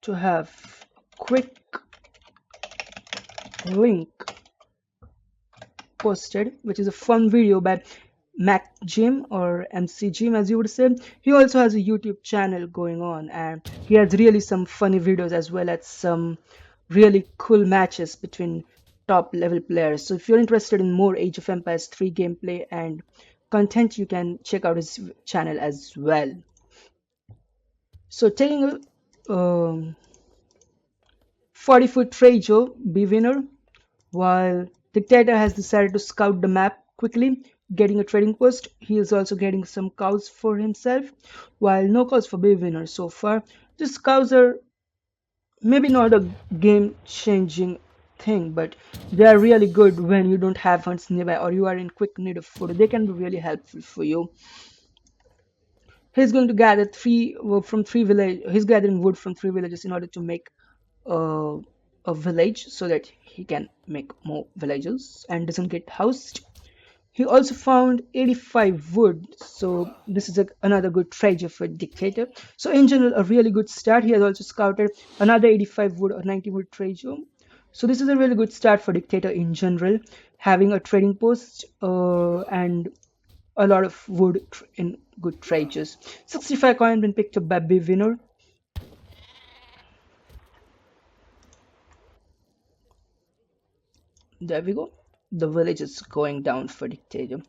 to have quick link posted, which is a fun video by Mac Jim or MC Jim as you would say. He also has a YouTube channel going on, and he has really some funny videos as well as some really cool matches between top level players. So if you're interested in more Age of Empires 3 gameplay and content, you can check out his channel as well. So taking a 40-foot Trejo, Bwiner, while Dictator has decided to scout the map quickly, getting a trading post. He is also getting some cows for himself, while no cows for Bwiner so far. These cows are maybe not a game-changing thing, but they are really good when you don't have hunts nearby or you are in quick need of food. They can be really helpful for you. He's going to gather from three village. He's gathering wood from three villages in order to make uh, a village so that he can make more villages and doesn't get housed. He also found 85 wood, so this is another good treasure for Dictator. So in general, a really good start. He has also scouted another 85 wood or 90 wood treasure. So this is a really good start for Dictator in general, having a trading post and a lot of wood in good treasures. 65 coin been picked up by Bwiner. There we go. The village is going down for Dictator.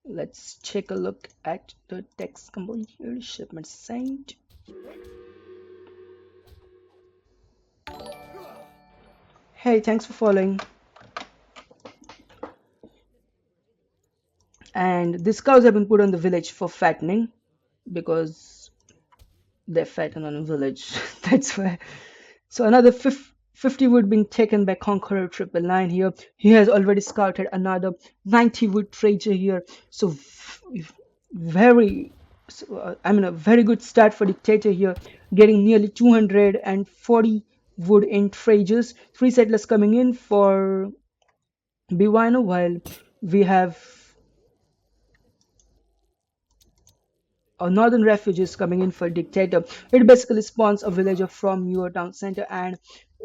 Let's take a look at the text component here. Shipment sent. Hey, thanks for following. And these cows have been put on the village for fattening because they fatten on a village. That's why. So another 50 wood being taken by Conqueror 999 here. He has already scouted another 90 wood treasure here. So very, I mean, a very good start for Dictator here, getting nearly 240 wood in treasures. 3 settlers coming in for Bwiner, while we have northern refugees coming in for Dictator. It basically spawns a villager from your town center and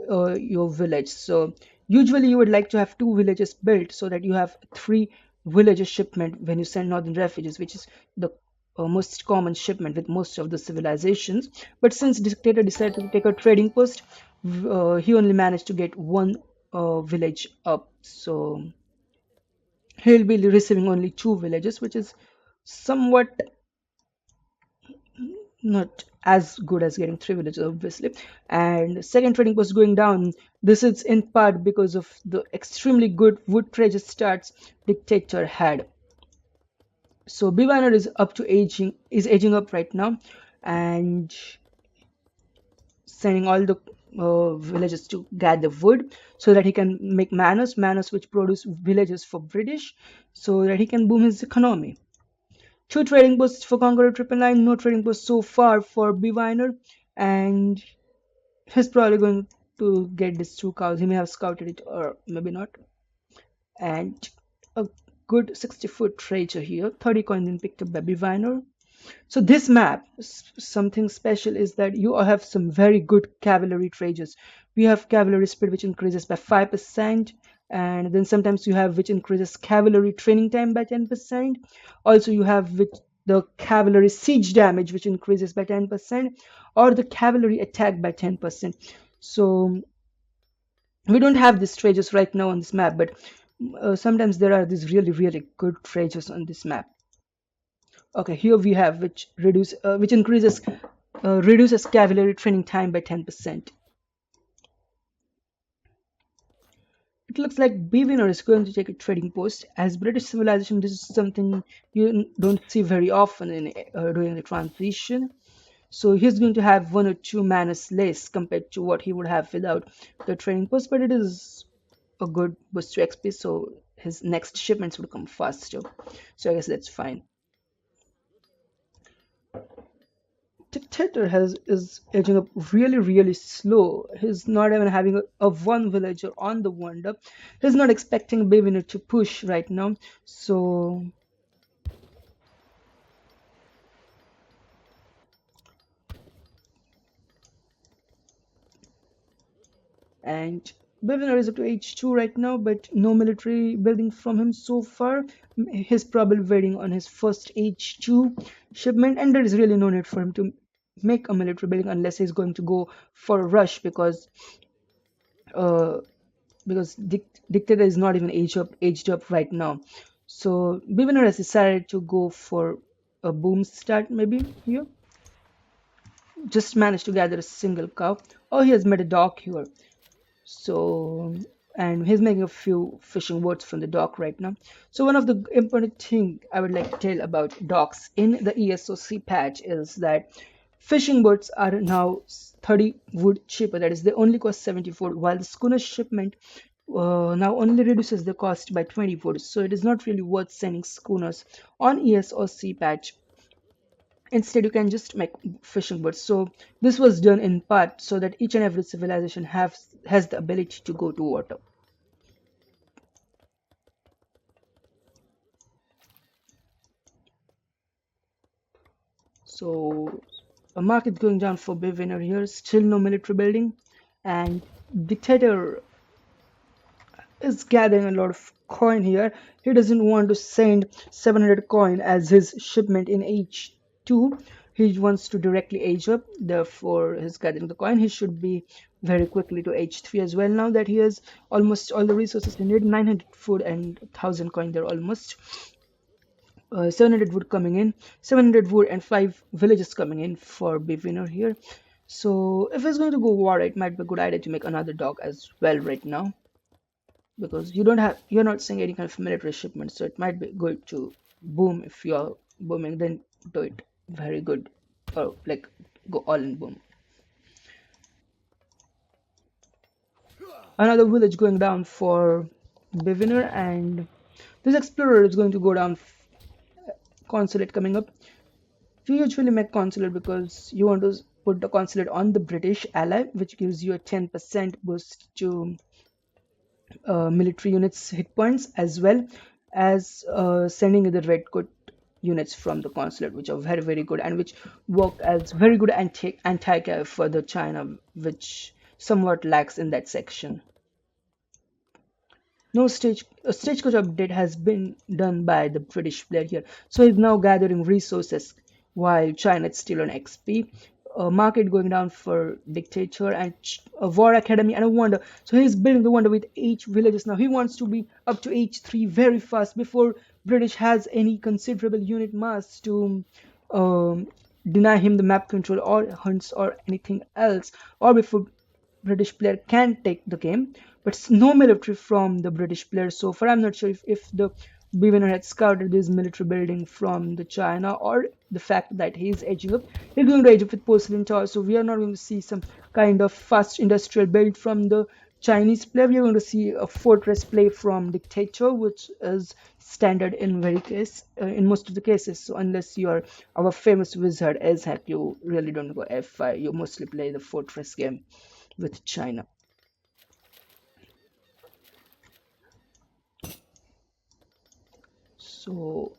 your village. So usually you would like to have 2 villages built so that you have 3 villager shipment when you send northern refugees, which is the most common shipment with most of the civilizations. But since Dictator decided to take a trading post, he only managed to get 1 village up. So he'll be receiving only 2 villages, which is somewhat not as good as getting 3 villages obviously. And second trading post going down, this is in part because of the extremely good wood treasure starts Dictator had. So Bwiner is aging up right now and sending all the villagers to gather wood so that he can make manors which produce villages for British so that he can boom his economy. 2 trading posts for Conqueror 999, no trading post so far for Bwiner, and he's probably going to get these 2 cows. He may have scouted it or maybe not. And a good 60-foot treasure here, 30 coins been picked up by Bwiner. So this map, something special is that you have some very good cavalry treasures. We have cavalry speed which increases by 5%, and then sometimes you have which increases cavalry training time by 10%. Also you have with the cavalry siege damage which increases by 10%, or the cavalry attack by 10%. So we don't have these treasures right now on this map, but sometimes there are these really good treasures on this map. Okay, here we have which reduces cavalry training time by 10%. It looks like Bwiner is going to take a trading post. As British civilization, this is something you don't see very often in during the transition. So he's going to have 1 or 2 manas less compared to what he would have without the trading post, but it is a good boost to XP, so his next shipments would come faster. So I guess that's fine. Dictator is edging up really slow. He's not even having a 1 villager on the wonder. He's not expecting Bwiner to push right now. So and Bwiner is up to H2 right now, but no military building from him so far. He's probably waiting on his first H2 shipment, and there is really no need for him to make a military building unless he's going to go for a rush uh, because Dictator is not even aged up right now. So Bwiner has decided to go for a boom start maybe here. Just managed to gather a single cow. Oh, he has made a dock here. So, and he's making a few fishing boats from the dock right now. So one of the important thing I would like to tell about docks in the ESOC patch is that fishing boats are now 30 wood cheaper. That is, they only cost 74, while the schooner shipment now only reduces the cost by 20 wood. So it is not really worth sending schooners on ESOC patch. Instead, you can just make fishing boats. So this was done in part so that each and every civilization has the ability to go to water. So a market going down for Bwiner here, still no military building, and Dictator is gathering a lot of coin here. He doesn't want to send 700 coin as his shipment in H2. He wants to directly age up, therefore he's gathering the coin. He should be very quickly to H3 as well. Now that he has almost all the resources he needs, 900 food and 1000 coin there almost. 700 wood coming in, 700 wood and 5 villages coming in for Bwiner here. So if he's going to go war, it might be a good idea to make another dock as well right now, because you're not seeing any kind of military shipment, so it might be good to boom. If you're booming, then do it very good, or like go all in boom. Another village going down for Bwiner, and this explorer is going to go down. Consulate coming up. We usually make consulate because you want to put the consulate on the British ally, which gives you a 10% boost to military units hit points, as well as sending the red coat units from the consulate, which are very good and which work as very good anti-cav for the China, which somewhat lacks in that section. No stagecoach update has been done by the British player here, so he's now gathering resources while China is still on XP. Market going down for Dictator, and a War Academy and a Wonder. So he's building the Wonder with H villages now. He wants to be up to H3 very fast before British has any considerable unit mass to deny him the map control or hunts or anything else, or before British player can take the game. But no military from the British player so far. I'm not sure if the Bwiner had scouted this military building from the China, or the fact that he's edging up. He's going to edge up with porcelain tower, so we are not going to see some kind of fast industrial build from the Chinese player. We are going to see a fortress play from Dictator, which is standard in in most of the cases. So unless you are our famous wizard Aizamk, you really don't go F5. You mostly play the fortress game with China. So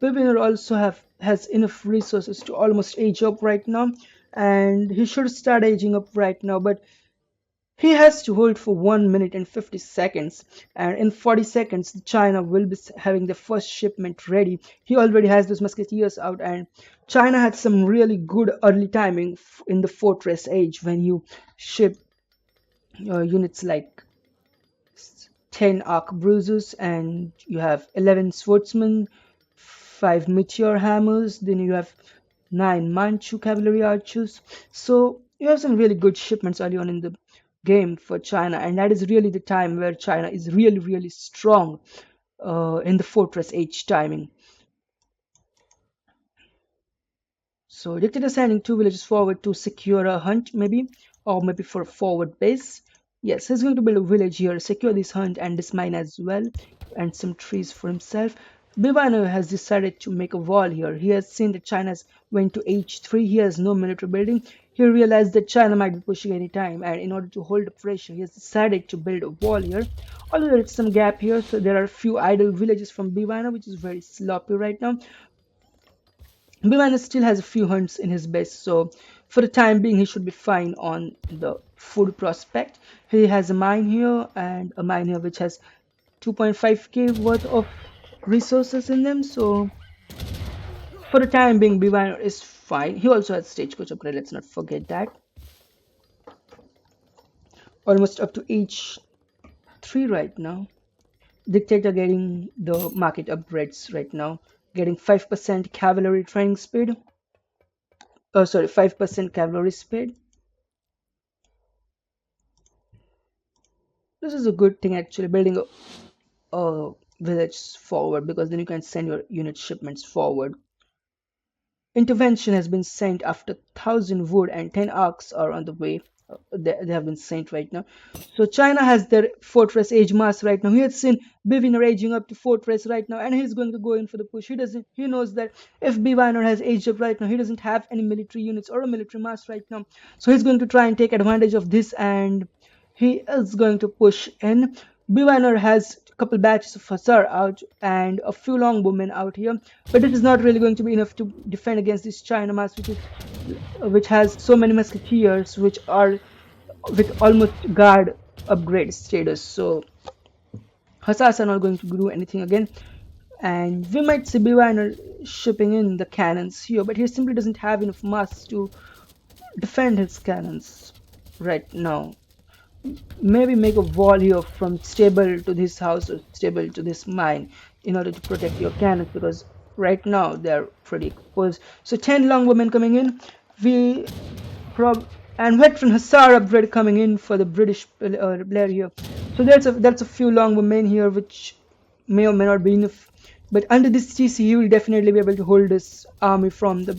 Bwiner also has enough resources to almost age up right now, and he should start aging up right now, but he has to hold for 1 minute and 50 seconds, and in 40 seconds China will be having the first shipment ready. He already has those musketeers out, and China had some really good early timing in the fortress age when you ship units like 10 arc bruisers, and you have 11 swordsmen, 5 meteor hammers, then you have 9 Manchu cavalry archers. So you have some really good shipments early on in the game for China, and that is really the time where China is really strong in the fortress age timing. So Dictator sending 2 villages forward to secure a hunt, maybe, or maybe for a forward base. Yes, he's going to build a village here, secure this hunt and this mine as well, and some trees for himself. Bwiner has decided to make a wall here. He has seen that China's went to H3. He has no military building. He realized that China might be pushing any time, and in order to hold the pressure, he has decided to build a wall here. Although there is some gap here, so there are a few idle villages from Bwiner, which is very sloppy right now. Bwiner still has a few hunts in his base, so For the time being, he should be fine on the food prospect. He has a mine here and a mine here which has 2.5k worth of resources in them. So for the time being, Bwiner is fine. He also has stagecoach upgrade, let's not forget that. Almost up to age 3 right now. Dictator getting the market upgrades right now, getting 5% cavalry training speed. Oh, sorry, 5% cavalry speed. This is a good thing actually, building a village forward, because then you can send your unit shipments forward. Intervention has been sent after 1,000 wood and 10 arcs are on the way. They have been sent right now. So China has their fortress age mass right now. He has seen Bwiner aging up to fortress right now, and he's going to go in for the push. He knows that if Bwiner has aged up right now, he doesn't have any military units or a military mass right now. So he's going to try and take advantage of this, and he is going to push in. Bwiner has a couple batches of Hazza out and a few longbowmen out here, but this is not really going to be enough to defend against this China mass, which has so many musketeers which are with almost guard upgrade status. So Hassas are not going to do anything again, and we might see Bwiner shipping in the cannons here, but he simply doesn't have enough mass to defend his cannons right now. Maybe make a wall here from stable to this house or stable to this mine in order to protect your cannons, because right now they're pretty exposed. So 10 longbowmen coming in, and veteran Hussar upgrade coming in for the British player here. So that's a few longbowmen here, which may or may not be enough. But under this TC, he will definitely be able to hold this army from the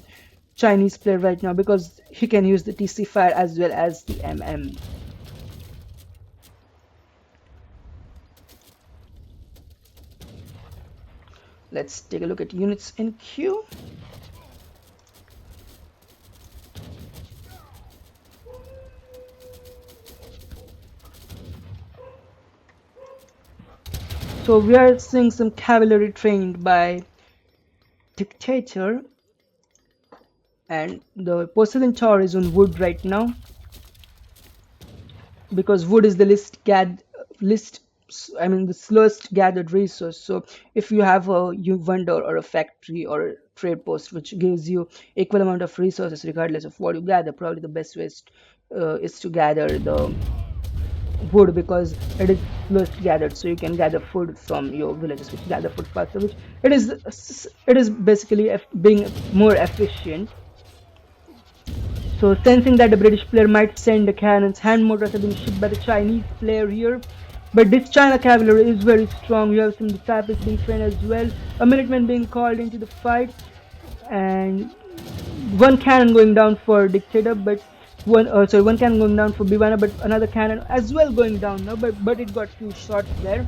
Chinese player right now, because he can use the TC fire as well as the MM. Let's take a look at units in queue. So we are seeing some cavalry trained by Dictator, and the Porcelain Tower is on wood right now, because wood is the the slowest gathered resource. So if you have a vendor or a factory or a trade post which gives you equal amount of resources regardless of what you gather, probably the best way is to gather the wood, because it is slowest gathered, so you can gather food from your villages which gather food faster, which it is basically being more efficient. So sensing that the British player might send the cannons, hand mortars have been shipped by the Chinese player here. But this China cavalry is very strong. You have some disciples being trained as well. A Minuteman being called into the fight, and one cannon going down for Dictator, but one cannon going down for Bwiner, but another cannon as well going down now. But it got few shots there.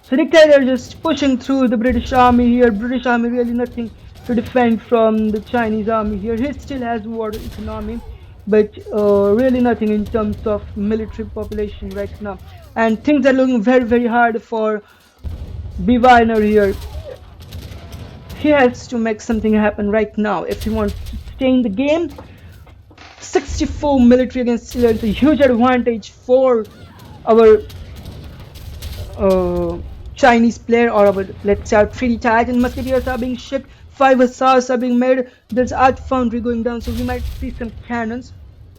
So Dictator just pushing through the British army here. British army really nothing to defend from the Chinese army here. He still has water economy, but really nothing in terms of military population right now, and things are looking very, very hard for Bwiner here. He has to make something happen right now if he wants to stay in the game. 64 military against Chile is a huge advantage for our Chinese player, or our, let's say, our 3D Titan. Musketeers are being shipped, 5 Hussars are being made, there's Art Foundry going down, so we might see some cannons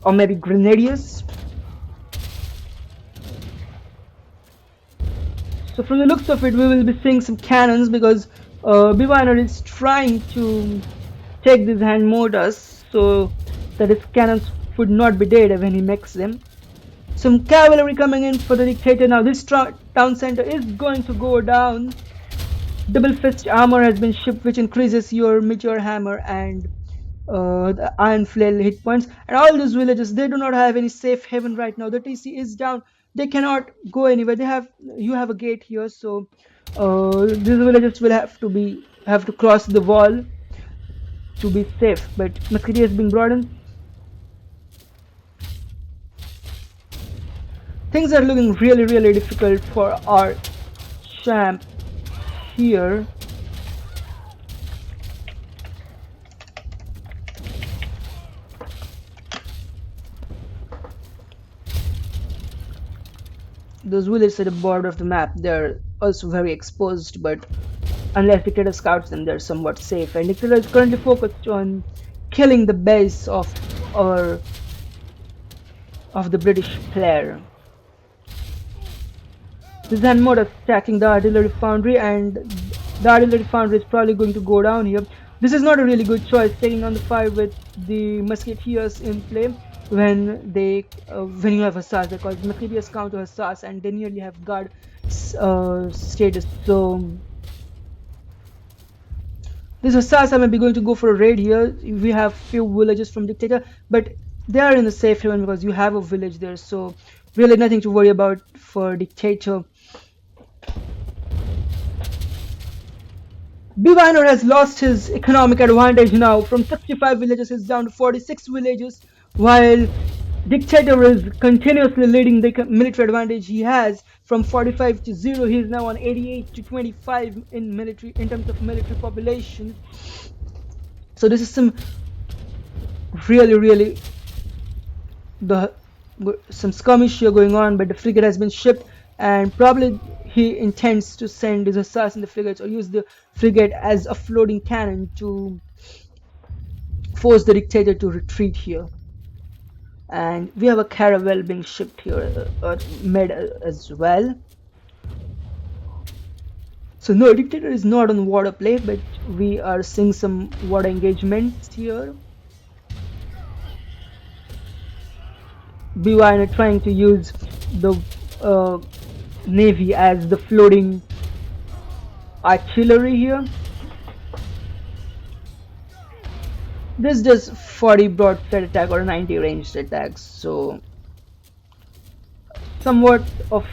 or maybe grenadiers. So from the looks of it, we will be seeing some cannons, because Bwiner is trying to take these hand mortars so that his cannons would not be dead when he makes them. Some cavalry coming in for the Dictator. Now this town center is going to go down. Double fist armor has been shipped, which increases your meteor hammer and the iron flail hit points. And all these villages, they do not have any safe haven right now. The TC is down. They cannot go anywhere. You have a gate here, so these villages will have to cross the wall to be safe. But musketeers being brought in. Things are looking really, really difficult for our champ here. those villages at the border of the map, they're also very exposed, but unless Dictator scouts them, they're somewhat safe. And Dictator is currently focused on killing the base or of the British player. This hand mode is attacking the artillery foundry, and the artillery foundry is probably going to go down here. This is not a really good choice, taking on the fight with the musketeers in play when you have Hazzas, because musketeers counter Hazzas and they nearly have guard status. So this Hazzas may be going to go for a raid here. We have few villages from Dictator, but they are in the safe haven because you have a village there, so really nothing to worry about for Dictator. Bwiner has lost his economic advantage now. From 65 villages, he's down to 46 villages, while Dictator is continuously leading the military advantage he has from 45 to 0. He is now on 88 to 25 in terms of military population. So this is some really some skirmish here going on, but the frigate has been shipped, and probably he intends to send his assassin the frigates or use the frigate as a floating cannon to force the Dictator to retreat here. And we have a caravel being shipped here, made as well. So no, Dictator is not on water play, but we are seeing some water engagements here. Bwiner trying to use the navy as the floating artillery here. This does 40 broadside attack or 90 ranged attacks, so somewhat of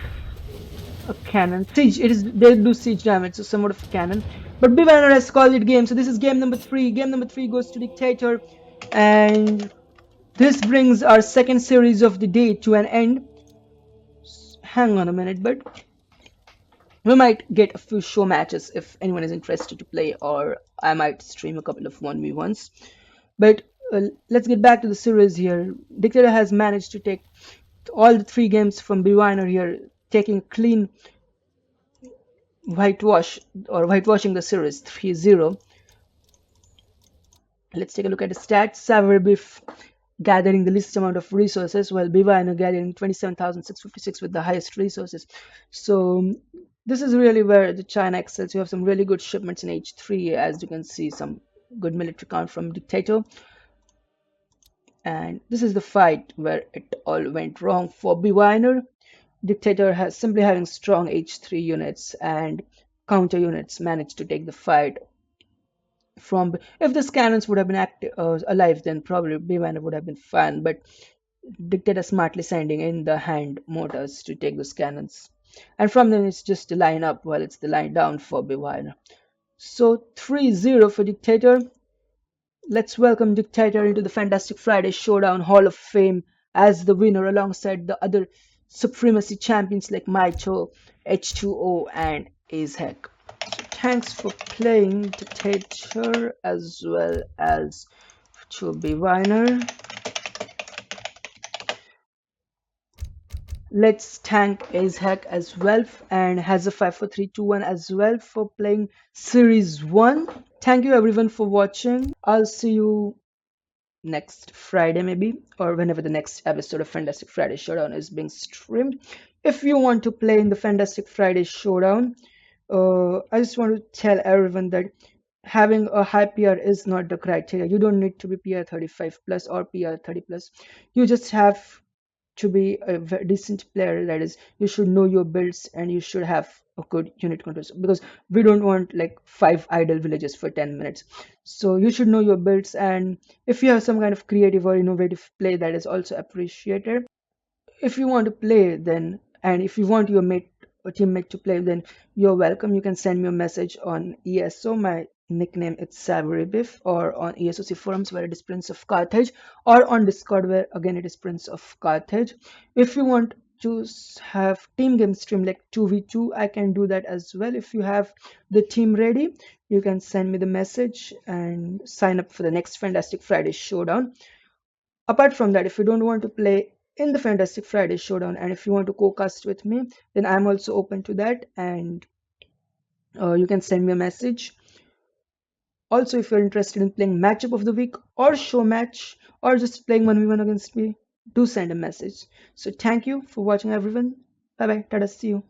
a cannon. Siege, they do siege damage, so somewhat of a cannon. But Bwiner has called it game, so this is game number 3. Game number 3 goes to Dictator, and this brings our second series of the day to an end. Hang on a minute, but we might get a few show matches if anyone is interested to play, or I might stream a couple of 1v1s. But let's get back to the series here. Dictator has managed to take all the 3 games from Bwiner here, taking clean whitewashing the series 3-0. Let's take a look at the stats. Savary gathering the least amount of resources, while Bwiner gathering 27,656 with the highest resources. So this is really where the China excels. You have some really good shipments in H3, as you can see, some good military count from Dictator. And this is the fight where it all went wrong for Bwiner. Dictator has simply having strong H3 units and counter units managed to take the fight from. If the cannons would have been alive, then probably Bwiner would have been fine, but Dictator smartly sending in the hand mortars to take those cannons, and from them it's just the line up while it's the line down for Bwiner. So 3-0 for Dictator. Let's welcome Dictator into the Fantastic Friday Showdown Hall of Fame as the winner, alongside the other Supremacy champions like Mitoe, H2O, and Aizamk. Thanks for playing, Dictator, as well as to Bwiner. Let's thank Aizamk as well and Hazza54321 as well for playing Series 1. Thank you everyone for watching. I'll see you next Friday maybe, or whenever the next episode of Fantastic Friday Showdown is being streamed. If you want to play in the Fantastic Friday Showdown, I just want to tell everyone that having a high PR is not the criteria. You don't need to be PR 35 plus or PR 30 plus. You just have to be a decent player. That is, you should know your builds and you should have a good unit control, because we don't want like 5 idle villages for 10 minutes. So you should know your builds, and if you have some kind of creative or innovative play, that is also appreciated. If you want to play, then, and if you want your teammate to play, then you're welcome. You can send me a message on ESO. My nickname is SavaryBiff, or on ESOC forums where it is Prince of Carthage, or on Discord where again it is Prince of Carthage. If you want to have team game stream like 2v2, I can do that as well. If you have the team ready, you can send me the message and sign up for the next Fantastic Friday Showdown. Apart from that, if you don't want to play in the Fantastic Friday Showdown. And if you want to co-cast with me, then I'm also open to that, and you can send me a message. Also, if you're interested in playing matchup of the week or show match or just playing 1v1 against me, do send a message. So thank you for watching, everyone. Bye bye. Tada, see you.